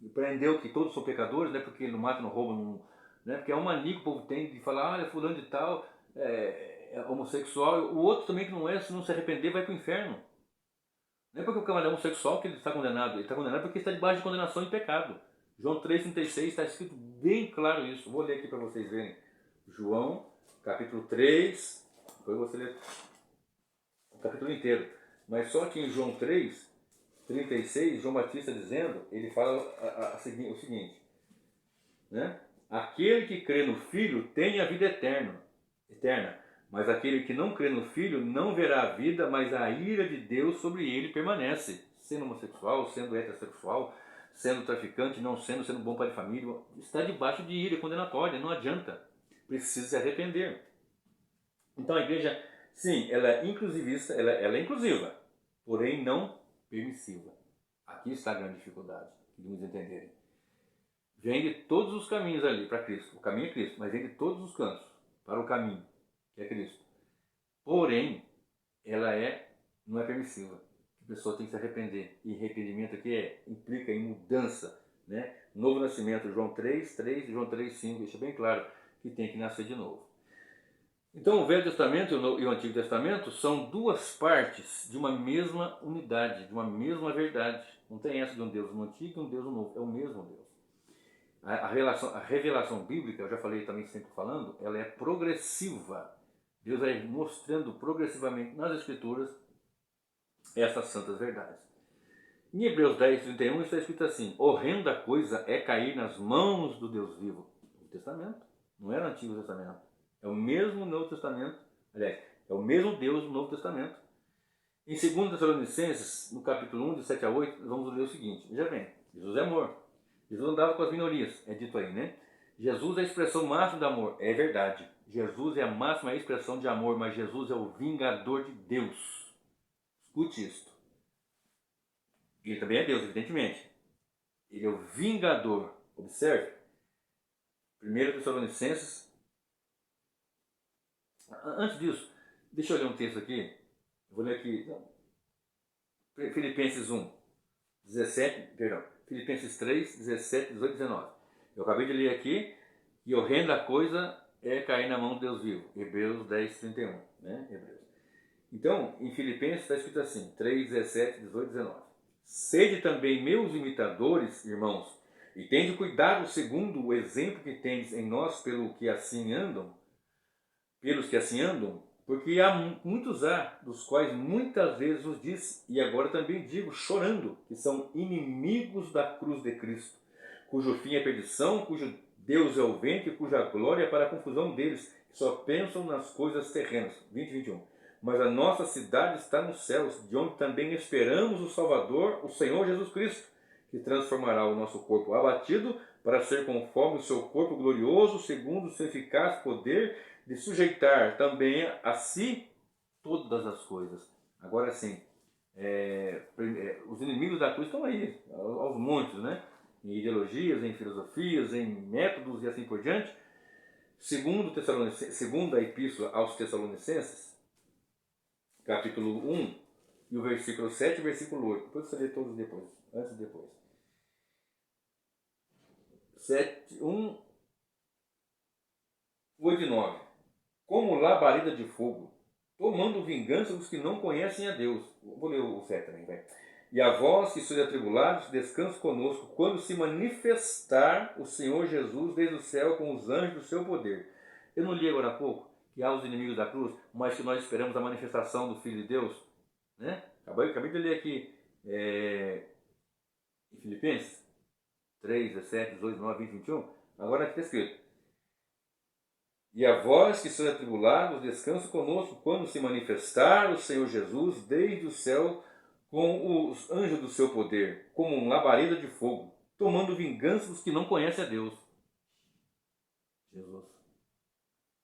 Speaker 1: aprendeu que todos são pecadores, né, porque não mata, não rouba, não, né, porque é uma mania que o povo tem de falar, olha, fulano de tal é homossexual, o outro também que não é, se não se arrepender, vai para o inferno. Não é porque o camarada é homossexual que ele está condenado, ele está condenado porque está debaixo de condenação e pecado. João 3,36 está escrito bem claro isso. Vou ler aqui para vocês verem. João, capítulo 3, depois você lê o capítulo inteiro. Mas só que em João 3,36, João Batista dizendo, ele fala o seguinte, né? Aquele que crê no Filho tem a vida eterna, mas aquele que não crê no Filho não verá a vida, mas a ira de Deus sobre ele permanece. Sendo homossexual, sendo heterossexual, sendo traficante, não sendo, sendo bom pai de família, está debaixo de ira condenatória, não adianta. Precisa se arrepender. Então a igreja, sim, ela é inclusivista, ela é inclusiva, porém não permissiva. Aqui está a grande dificuldade, de nos entenderem. Vem de todos os caminhos ali para Cristo. O caminho é Cristo, mas vem de todos os cantos para o caminho, que é Cristo. Porém, ela não é permissiva. A pessoa tem que se arrepender. E arrependimento aqui implica em mudança. Né? Novo nascimento, João 3:3 e João 3:5, deixa bem claro que tem que nascer de novo. Então, o Velho Testamento e o Antigo Testamento são duas partes de uma mesma unidade, de uma mesma verdade. Não tem essa de um Deus no Antigo e um Deus no Novo. É o mesmo Deus. A revelação bíblica, eu já falei também, sempre falando, ela é progressiva. Deus vai mostrando progressivamente nas Escrituras essas santas verdades. Em Hebreus 10:31 está escrito assim: horrenda coisa é cair nas mãos do Deus vivo. O Testamento, não é no Antigo Testamento. É o mesmo Novo Testamento, aliás, é o mesmo Deus no Novo Testamento. Em 2 Tessalonicenses, no capítulo 1, de 7 a 8, vamos ler o seguinte: veja bem, Jesus é amor. Jesus andava com as minorias, é dito aí, né? Jesus é a expressão máxima do amor, é verdade. Jesus é a máxima expressão de amor, mas Jesus é o vingador de Deus. Escute isto. Ele também é Deus, evidentemente. Ele é o vingador. Observe. 1 Tessalonicenses. Antes disso, deixa eu ler um texto aqui. Vou ler aqui. Filipenses 1, 17, perdão. Filipenses 3, 17, 18 e 19. Eu acabei de ler aqui que horrenda coisa é cair na mão de Deus vivo. Hebreus 10, 31. Né? Hebreus. Então, em Filipenses está escrito assim, 3, 17, 18 e 19. Sede também meus imitadores, irmãos, e tende cuidado segundo o exemplo que tendes em nós pelos que assim andam, porque muitos dos quais muitas vezes vos disse, e agora também digo, chorando, que são inimigos da cruz de Cristo, cujo fim é perdição, cujo Deus é o ventre, cuja glória é para a confusão deles, que só pensam nas coisas terrenas. 20 e 21. Mas a nossa cidade está nos céus, de onde também esperamos o Salvador, o Senhor Jesus Cristo, que transformará o nosso corpo abatido para ser conforme o seu corpo glorioso, segundo o seu eficaz poder de sujeitar também a si todas as coisas. Agora sim, os inimigos da cruz estão aí, aos montes, né? Em ideologias, em filosofias, em métodos e assim por diante. Segundo a Epístola aos Tessalonicenses, capítulo 1, e o versículo 7 e o versículo 8. Depois você lê todos depois, antes e depois. 1, 8 e 9. Como labareda de fogo, tomando vingança dos que não conhecem a Deus. Vou ler o 7 também, vai. E a vós que sois atribulados, descanse conosco, quando se manifestar o Senhor Jesus desde o céu com os anjos do seu poder. Eu não li agora há pouco que há os inimigos da cruz, mas que nós esperamos a manifestação do Filho de Deus. né? Acabei de ler aqui em Filipenses 3, 17, 18, 19, 20, 21. Agora aqui está escrito: e a vós que sois atribulados, descanse conosco quando se manifestar o Senhor Jesus desde o céu com os anjos do seu poder, como um labareda de fogo, tomando vingança dos que não conhecem a Deus. Jesus.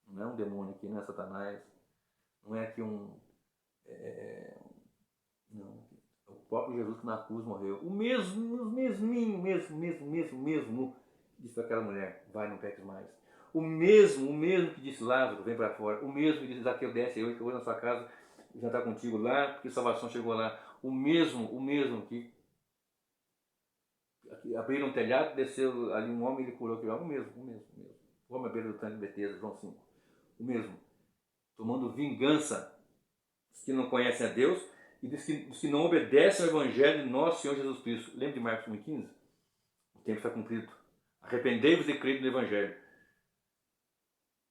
Speaker 1: Não é um demônio aqui, não é Satanás. Não é aqui não. É o próprio Jesus que na cruz morreu. O mesmo, disse para aquela mulher: vai, não peques mais. O mesmo que disse Lázaro: vem para fora. O mesmo que disse Zaqueu: desce hoje, que eu vou na sua casa jantar contigo lá, porque salvação chegou lá. O mesmo que abriram um telhado, desceu ali um homem e ele curou aquele homem. O mesmo. O homem à beira do tanque de Betesda, João 5. O mesmo. Tomando vingança dos que não conhecem a Deus e dos que não obedecem ao Evangelho de nosso Senhor Jesus Cristo. Lembra de Marcos 1,15? O tempo está cumprido. Arrependei-vos e crede no Evangelho.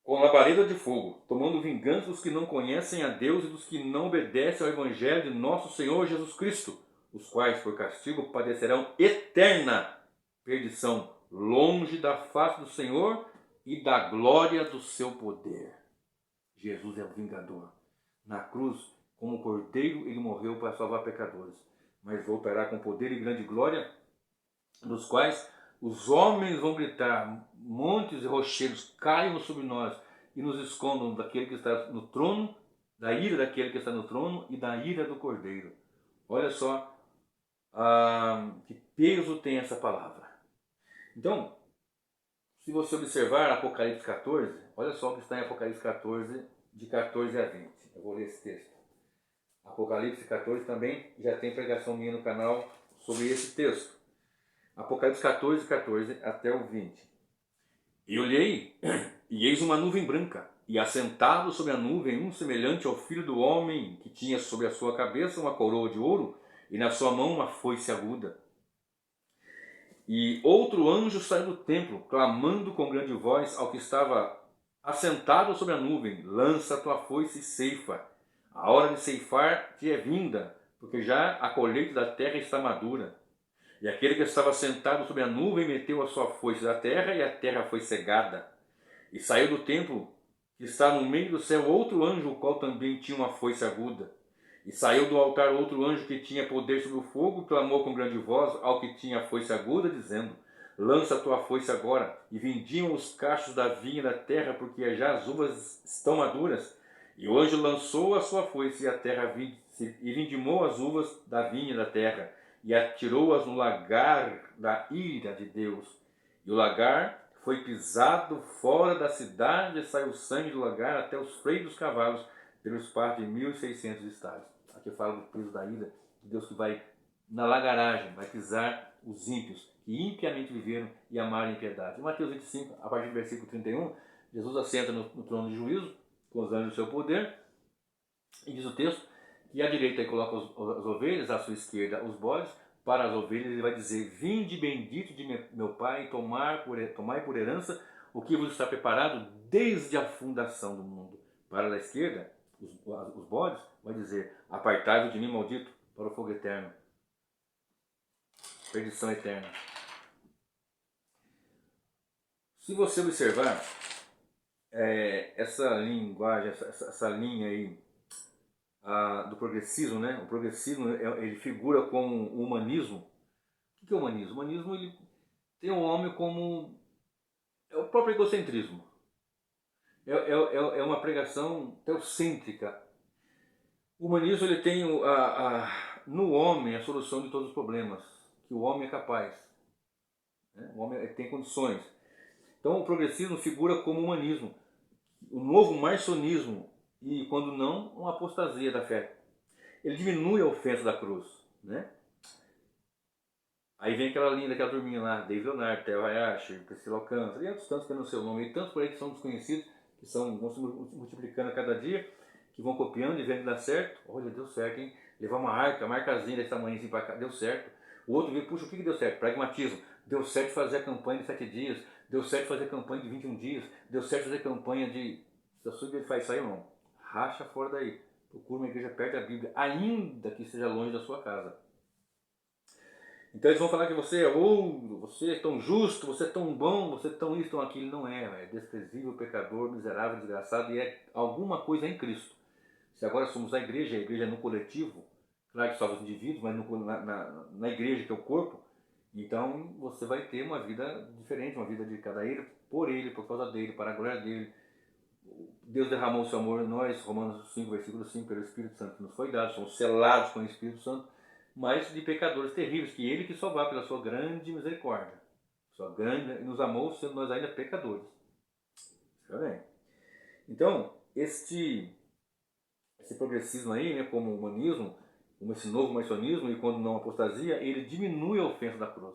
Speaker 1: Com labareda de fogo, tomando vingança dos que não conhecem a Deus e dos que não obedecem ao Evangelho de nosso Senhor Jesus Cristo, os quais, por castigo, padecerão eterna perdição, longe da face do Senhor e da glória do seu poder. Jesus é o vingador. Na cruz, como cordeiro, ele morreu para salvar pecadores, mas voltará com poder e grande glória, dos quais os homens vão gritar: montes e rochedos caiam sobre nós e nos escondam daquele que está no trono, da ira daquele que está no trono e da ira do cordeiro. Olha só que peso tem essa palavra. Então, se você observar Apocalipse 14, olha só o que está em Apocalipse 14, de 14 a 20. Eu vou ler esse texto. Apocalipse 14 também já tem pregação minha no canal sobre esse texto. Apocalipse 14, 14 até o 20. E olhei, e eis uma nuvem branca, e assentado sobre a nuvem um semelhante ao filho do homem, que tinha sobre a sua cabeça uma coroa de ouro, e na sua mão uma foice aguda. E outro anjo saiu do templo, clamando com grande voz ao que estava assentado sobre a nuvem: lança a tua foice e ceifa. A hora de ceifar te é vinda, porque já a colheita da terra está madura. E aquele que estava sentado sobre a nuvem meteu a sua foice da terra, e a terra foi cegada. E saiu do templo, que está no meio do céu, outro anjo, o qual também tinha uma foice aguda. E saiu do altar outro anjo que tinha poder sobre o fogo, e clamou com grande voz ao que tinha a foice aguda, dizendo: lança a tua foice agora, e vindiam os cachos da vinha da terra, porque já as uvas estão maduras. E o anjo lançou a sua foice, e a terra vindimou as uvas da vinha da terra, e atirou-as no lagar da ira de Deus. E o lagar foi pisado fora da cidade, e saiu sangue do lagar até os freios dos cavalos, pelo espaço de 1.600 estádios. Aqui fala do peso da ira de Deus, que vai na lagaragem, vai pisar os ímpios, que impiamente viveram e amaram a impiedade. Em Mateus 25, a partir do versículo 31, Jesus assenta no trono de juízo, com os anjos do seu poder, e diz o texto que à direita ele coloca as ovelhas, à sua esquerda os bodes. Para as ovelhas ele vai dizer: vinde bendito de meu Pai, tomai por herança o que vos está preparado desde a fundação do mundo. Para a esquerda, os bodes, vai dizer: apartai-vos de mim, maldito, para o fogo eterno, perdição eterna. Se você observar essa linguagem, essa linha aí do progressismo, né? O progressismo ele figura como o humanismo. O que é o humanismo? O humanismo ele tem o homem como o próprio egocentrismo. É uma pregação teocêntrica. O humanismo ele tem no homem a solução de todos os problemas, que o homem é capaz, né? O homem tem condições. Então o progressismo figura como humanismo, o novo marcionismo e, quando não, uma apostasia da fé. Ele diminui a ofensa da cruz, né? Aí vem aquela linda, aquela turminha lá, David Leonardo, Theo Hayashi, Priscila Alcântara, e outros tantos que não sei o nome, e tantos por aí que são desconhecidos, que vão se multiplicando a cada dia, que vão copiando e vendo que dá certo. Olha, deu certo, hein? Levar uma marcazinha desse tamanho assim pra cá, deu certo. O outro veio, puxa, o que deu certo? Pragmatismo. Deu certo fazer a campanha de 7 dias, deu certo fazer a campanha de 21 dias, deu certo fazer a campanha de... Se a sua faz isso aí, irmão, racha fora daí. Procure uma igreja perto da Bíblia, ainda que esteja longe da sua casa. Então eles vão falar que você é ouro, você é tão justo, você é tão bom, você é tão isso, tão aquilo. Não é, é desprezível, pecador, miserável, desgraçado, e é alguma coisa em Cristo. Se agora somos a igreja é no coletivo, claro que salva os indivíduos, mas na igreja que é o corpo, então você vai ter uma vida diferente, uma vida dedicada a Ele, por causa dele, para a glória dele. Deus derramou o seu amor em nós, Romanos 5, versículo 5, pelo Espírito Santo que nos foi dado, somos selados com o Espírito Santo, mas de pecadores terríveis, que Ele que salvar pela sua grande misericórdia. Sua grande, nos amou sendo nós ainda pecadores. Está bem? Então, esse progressismo aí, né, como o humanismo, como esse novo maçonismo, e quando não apostasia, ele diminui a ofensa da cruz.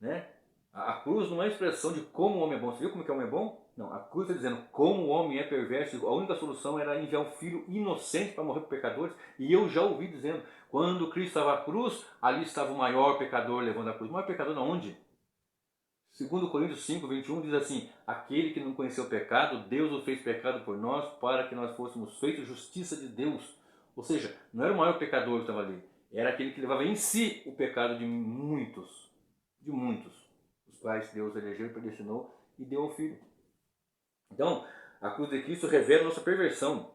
Speaker 1: Né? A cruz não é a expressão de como o homem é bom. Você viu como que o homem é bom? Não, a cruz está dizendo como o homem é perverso. A única solução era enviar um filho inocente para morrer por pecadores. E eu já ouvi dizendo, quando Cristo estava à cruz, ali estava o maior pecador levando a cruz. O maior pecador de onde? Segundo Coríntios 5, 21 diz assim, aquele que não conheceu o pecado, Deus o fez pecado por nós, para que nós fôssemos feitos justiça de Deus. Ou seja, não era o maior pecador que estava ali, era aquele que levava em si o pecado de muitos, os quais Deus elegeu e predestinou e deu ao Filho. Então, a cruz de Cristo revela a nossa perversão.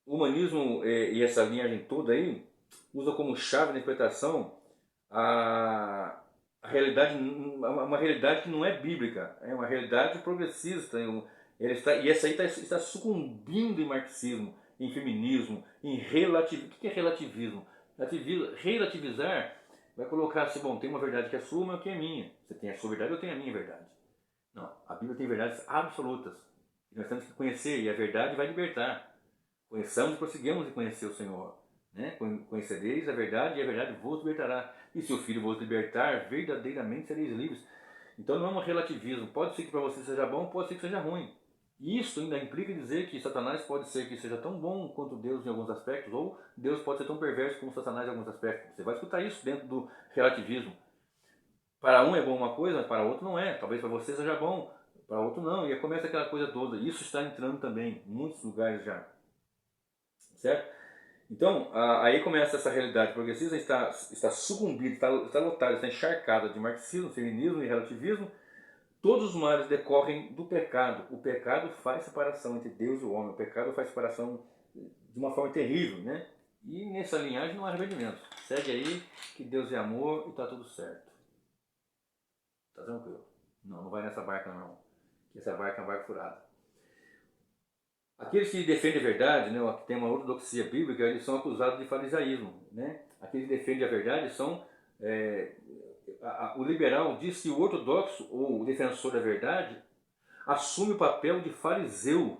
Speaker 1: O humanismo e essa linhagem toda aí usa como chave de interpretação a realidade, uma realidade que não é bíblica, é uma realidade progressista. E essa aí está sucumbindo em marxismo, em feminismo, em relativismo. O que é relativismo? Relativizar vai colocar assim, bom, tem uma verdade que é sua, mas que é minha. Você tem a sua verdade, eu tenho a minha verdade. Não, a Bíblia tem verdades absolutas. E nós temos que conhecer, e a verdade vai libertar. Conheçamos e prosseguimos de conhecer o Senhor. Né? Conhecereis a verdade, e a verdade vos libertará. E se o Filho vos libertar, verdadeiramente sereis livres. Então não é um relativismo. Pode ser que para você seja bom, pode ser que seja ruim. E isso ainda implica dizer que Satanás pode ser que seja tão bom quanto Deus em alguns aspectos, ou Deus pode ser tão perverso como Satanás em alguns aspectos. Você vai escutar isso dentro do relativismo. Para um é bom uma coisa, mas para outro não é. Talvez para você seja bom, para outro não. E aí começa aquela coisa toda. Isso está entrando também em muitos lugares já. Certo? Então, aí começa essa realidade progressista, está sucumbida, está lotada, está encharcada de marxismo, feminismo e relativismo. Todos os males decorrem do pecado. O pecado faz separação entre Deus e o homem. O pecado faz separação de uma forma terrível, né? E nessa linhagem não há arrependimento. Segue aí que Deus é amor e está tudo certo. Está tranquilo. Não vai nessa barca não. Essa barca é uma barca furada. Aqueles que defendem a verdade, né, que tem uma ortodoxia bíblica, eles são acusados de farisaísmo. Né? Aqueles que defendem a verdade são... o liberal diz que o ortodoxo, ou o defensor da verdade, assume o papel de fariseu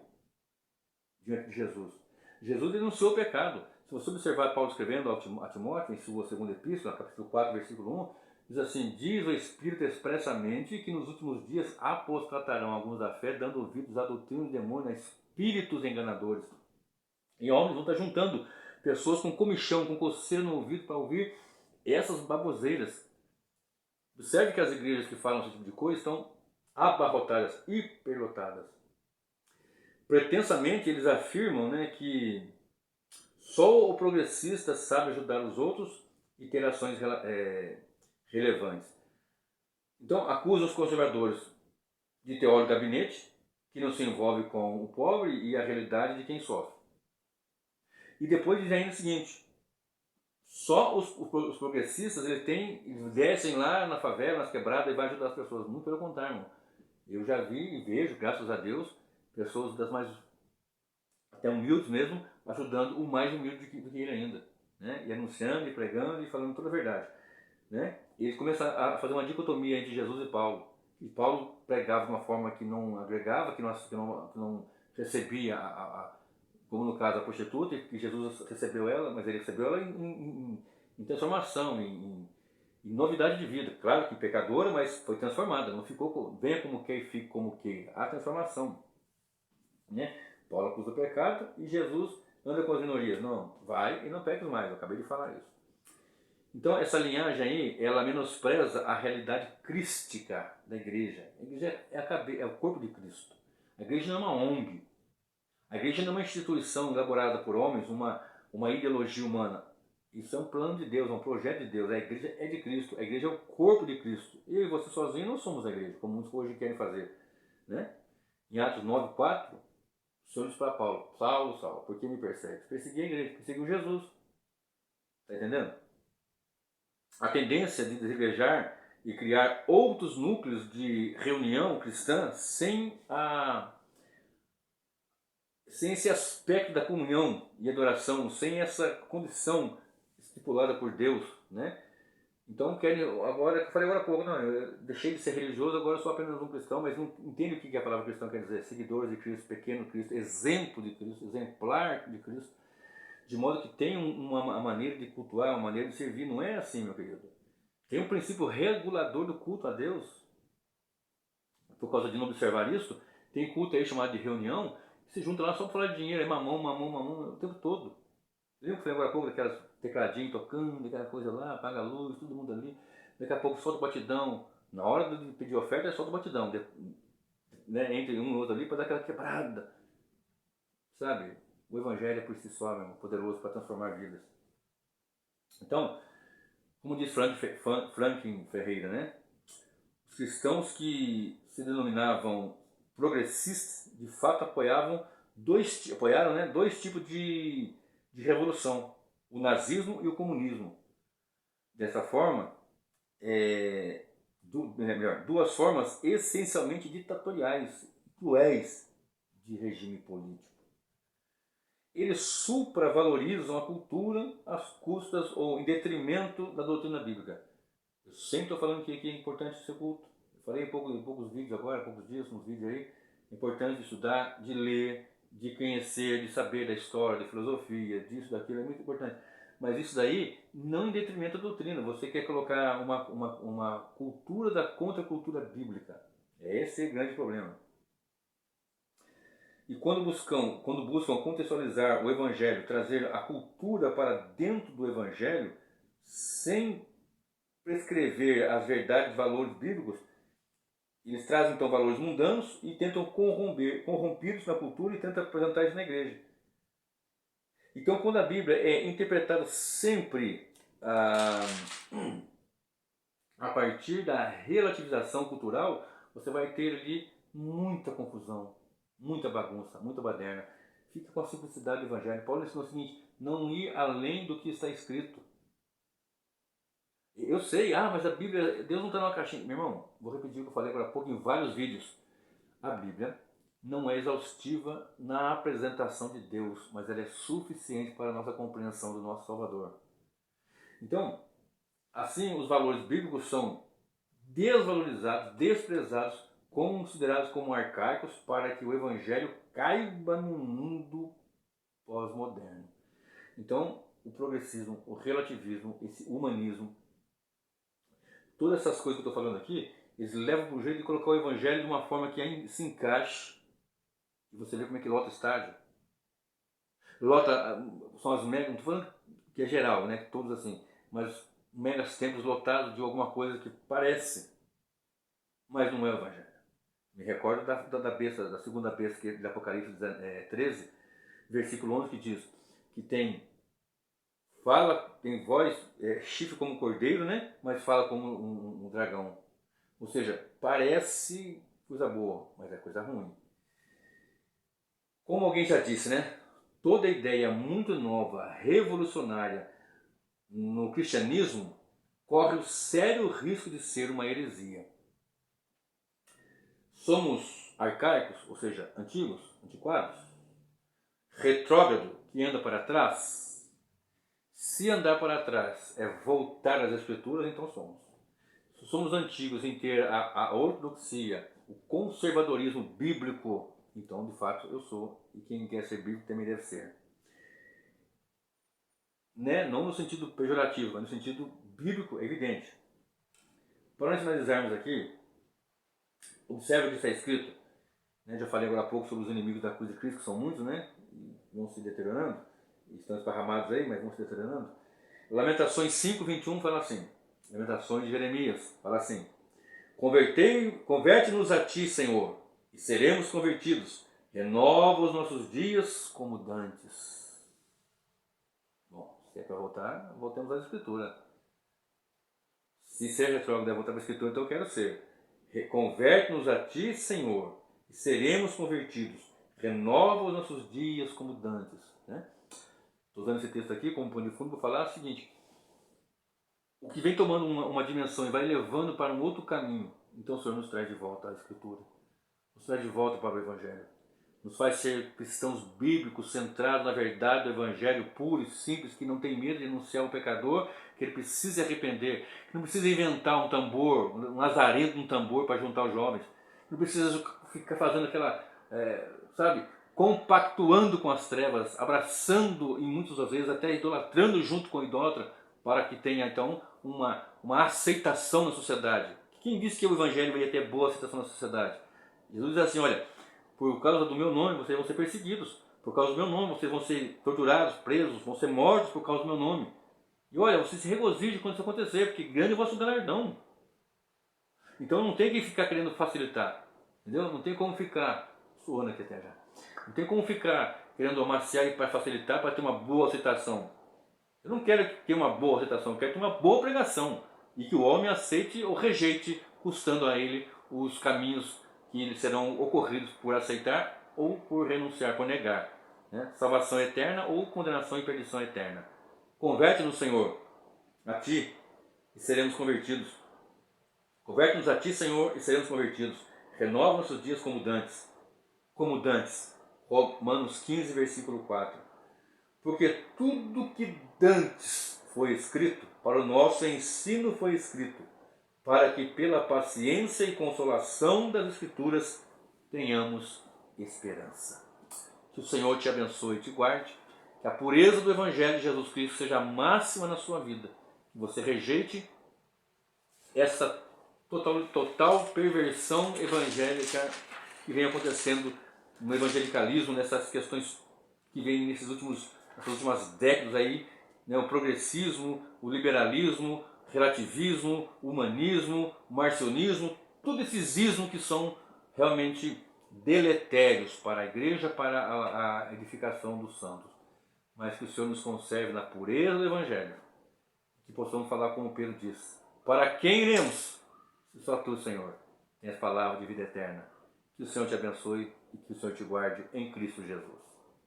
Speaker 1: diante de Jesus. Jesus denunciou o pecado. Se você observar Paulo escrevendo a Timóteo, em sua segunda epístola, capítulo 4, versículo 1, diz assim, diz o Espírito expressamente que nos últimos dias apostatarão alguns da fé, dando ouvidos à doutrina do demônio, a espíritos enganadores. E homens vão estar juntando pessoas com comichão, com coceira no ouvido para ouvir essas baboseiras. Observe que as igrejas que falam esse tipo de coisa estão abarrotadas, hiperlotadas. Pretensamente eles afirmam, né, que só o progressista sabe ajudar os outros e ter ações relevantes. Então acusam os conservadores de teórico de gabinete, que não se envolve com o pobre e a realidade de quem sofre. E depois dizem ainda o seguinte, só os progressistas eles descem lá na favela, nas quebradas e vão ajudar as pessoas. Muito pelo contrário, irmão. Eu já vi e vejo, graças a Deus, pessoas das mais até humildes mesmo, ajudando o mais humilde do que ele ainda. Né? E anunciando, e pregando, e falando toda a verdade. Né? E eles começam a fazer uma dicotomia entre Jesus e Paulo. E Paulo pregava de uma forma que não agregava, que não recebia, como no caso a prostituta, que Jesus recebeu ela, mas ele recebeu ela em transformação, em novidade de vida. Claro que pecadora, mas foi transformada, não ficou venha como quer e fique como quer. A transformação. Né? Paulo acusa o pecado e Jesus anda com as minorias. Não, vai e não peques mais, eu acabei de falar isso. Então essa linhagem aí, ela menospreza a realidade crística da igreja. A igreja é o corpo de Cristo. A igreja não é uma ONG. A igreja não é uma instituição elaborada por homens, uma ideologia humana. Isso é um plano de Deus, é um projeto de Deus. A igreja é de Cristo, a igreja é o corpo de Cristo. Eu e você sozinho não somos a igreja, como muitos hoje querem fazer. Né? Em Atos 9:4, o Senhor disse para Paulo: Saulo, Saulo, por que me persegue? Persegui a igreja, perseguiu Jesus. Está entendendo? A tendência de desegrejar e criar outros núcleos de reunião cristã sem esse aspecto da comunhão e adoração, sem essa condição estipulada por Deus, né? Então querem agora, eu falei agora há pouco, não, eu deixei de ser religioso, agora sou apenas um cristão, mas não entende o que a palavra cristão quer dizer. Seguidores de Cristo, pequeno Cristo, exemplo de Cristo, exemplar de Cristo, de modo que tem uma maneira de cultuar, uma maneira de servir. Não é assim, meu querido. Tem um princípio regulador do culto a Deus. Por causa de não observar isso, tem culto aí chamado de reunião, que se junta lá só para falar de dinheiro, é mamão, mamão, mamão, o tempo todo. Lembra que eu falei agora há pouco daquelas tecladinhos tocando, aquela coisa lá, apaga a luz, todo mundo ali. Daqui a pouco solta o batidão. Na hora de pedir oferta, solta o batidão. Né, entre um e outro ali para dar aquela quebrada. Sabe? O evangelho é por si só, meu irmão, poderoso para transformar vidas. Então, como diz Franklin Ferreira, né? Os cristãos que se denominavam progressistas, de fato apoiaram dois tipos de revolução, o nazismo e o comunismo. Dessa forma, duas formas essencialmente ditatoriais, cruéis de regime político. Eles supravalorizam a cultura às custas ou em detrimento da doutrina bíblica. Eu sempre estou falando que é importante ser culto. Eu falei em poucos vídeos agora, poucos dias, uns vídeos aí. É importante estudar, de ler, de conhecer, de saber da história, da filosofia, disso, daquilo, é muito importante. Mas isso daí não em detrimento da doutrina. Você quer colocar uma cultura da contracultura bíblica. Esse é o grande problema. E quando buscam contextualizar o Evangelho, trazer a cultura para dentro do Evangelho, sem prescrever as verdades, valores bíblicos, eles trazem então valores mundanos e tentam corrompidos na cultura e tentam apresentar isso na igreja. Então, quando a Bíblia é interpretada sempre a partir da relativização cultural, você vai ter ali muita confusão, muita bagunça, muita baderna. Fica com a simplicidade do Evangelho. Paulo ensinou o seguinte: não ir além do que está escrito. Eu sei, mas a Bíblia, Deus não está numa caixinha. Meu irmão, vou repetir o que eu falei agora há pouco em vários vídeos. A Bíblia não é exaustiva na apresentação de Deus, mas ela é suficiente para a nossa compreensão do nosso Salvador. Então, assim, os valores bíblicos são desvalorizados, desprezados, considerados como arcaicos para que o Evangelho caiba no mundo pós-moderno. Então, o progressismo, o relativismo, esse humanismo, todas essas coisas que eu estou falando aqui, eles levam para o jeito de colocar o Evangelho de uma forma que se encaixe. E você vê como é que lota estádio. São as megas, não estou falando que é geral, né, todos assim, mas megas templos lotados de alguma coisa que parece, mas não é o Evangelho. Me recordo da segunda besta de Apocalipse 13, versículo 11, que diz que tem voz, chifre como um cordeiro, né? Mas fala como um dragão. Ou seja, parece coisa boa, mas é coisa ruim. Como alguém já disse, né? Toda ideia muito nova, revolucionária no cristianismo corre o sério risco de ser uma heresia. Somos arcaicos, ou seja, antigos, antiquados, retrógrado, que anda para trás. Se andar para trás é voltar às escrituras, então somos. Se somos antigos em ter a ortodoxia, o conservadorismo bíblico, então de fato eu sou, e quem quer ser bíblico também deve ser. Né? Não no sentido pejorativo, mas no sentido bíblico evidente. Para nós finalizarmos aqui, observe o que está escrito. Né? Já falei agora há pouco sobre os inimigos da cruz de Cristo, que são muitos, né? E vão se deteriorando. Estão esparramados aí, mas vão se deteriorando. Lamentações 5:21 fala assim. Lamentações de Jeremias fala assim: converte-nos a ti, Senhor, e seremos convertidos. Renova os nossos dias como dantes. Bom, se é para voltar, voltemos à Escritura. Se ser retrógrado é voltar para a Escritura, então eu quero ser. Converte-nos a Ti, Senhor, e seremos convertidos. Renova os nossos dias como dantes. Estou usando esse texto aqui como pano de fundo para falar o seguinte: o que vem tomando uma dimensão e vai levando para um outro caminho, então o Senhor nos traz de volta à Escritura, nos traz de volta para o Evangelho, nos faz ser cristãos bíblicos centrados na verdade do Evangelho puro e simples, que não tem medo de denunciar o pecador, que ele precisa se arrepender, que não precisa inventar um tambor, um lazarento de um tambor para juntar os jovens, não precisa ficar fazendo aquela, compactuando com as trevas, abraçando e muitas das vezes até idolatrando junto com o idólatra, para que tenha então uma aceitação na sociedade. Quem disse que o Evangelho ia ter boa aceitação na sociedade? Jesus diz assim: olha, por causa do meu nome vocês vão ser perseguidos, por causa do meu nome vocês vão ser torturados, presos, vão ser mortos por causa do meu nome. E olha, vocês se regozijem quando isso acontecer, porque grande é o vosso galardão. Então não tem que ficar querendo facilitar, entendeu? Não tem como ficar suando aqui até já. Não tem como ficar querendo amaciar para facilitar, para ter uma boa aceitação. Eu não quero ter uma boa aceitação, eu quero ter uma boa pregação. E que o homem aceite ou rejeite, custando a ele os caminhos que serão ocorridos por aceitar ou por renunciar, por negar. Salvação eterna ou condenação e perdição eterna. Converte-nos, Senhor, a Ti e seremos convertidos. Converte-nos a Ti, Senhor, e seremos convertidos. Renova nossos dias como dantes. Como dantes. Romanos 15, versículo 4. Porque tudo que dantes foi escrito, para o nosso ensino foi escrito, para que pela paciência e consolação das Escrituras tenhamos esperança. Que o Senhor te abençoe e te guarde, que a pureza do Evangelho de Jesus Cristo seja máxima na sua vida, que você rejeite essa total perversão evangélica que vem acontecendo no evangelicalismo, nessas questões que vem nessas últimas décadas aí, o progressismo, o liberalismo, relativismo, o humanismo, o marcionismo, todos esses ismos que são realmente deletérios para a igreja, para a edificação dos santos. Mas que o Senhor nos conserve na pureza do Evangelho, que possamos falar como Pedro diz: para quem iremos? Se só Tu, Senhor, tens palavra de vida eterna. Que o Senhor te abençoe e que o Senhor te guarde em Cristo Jesus.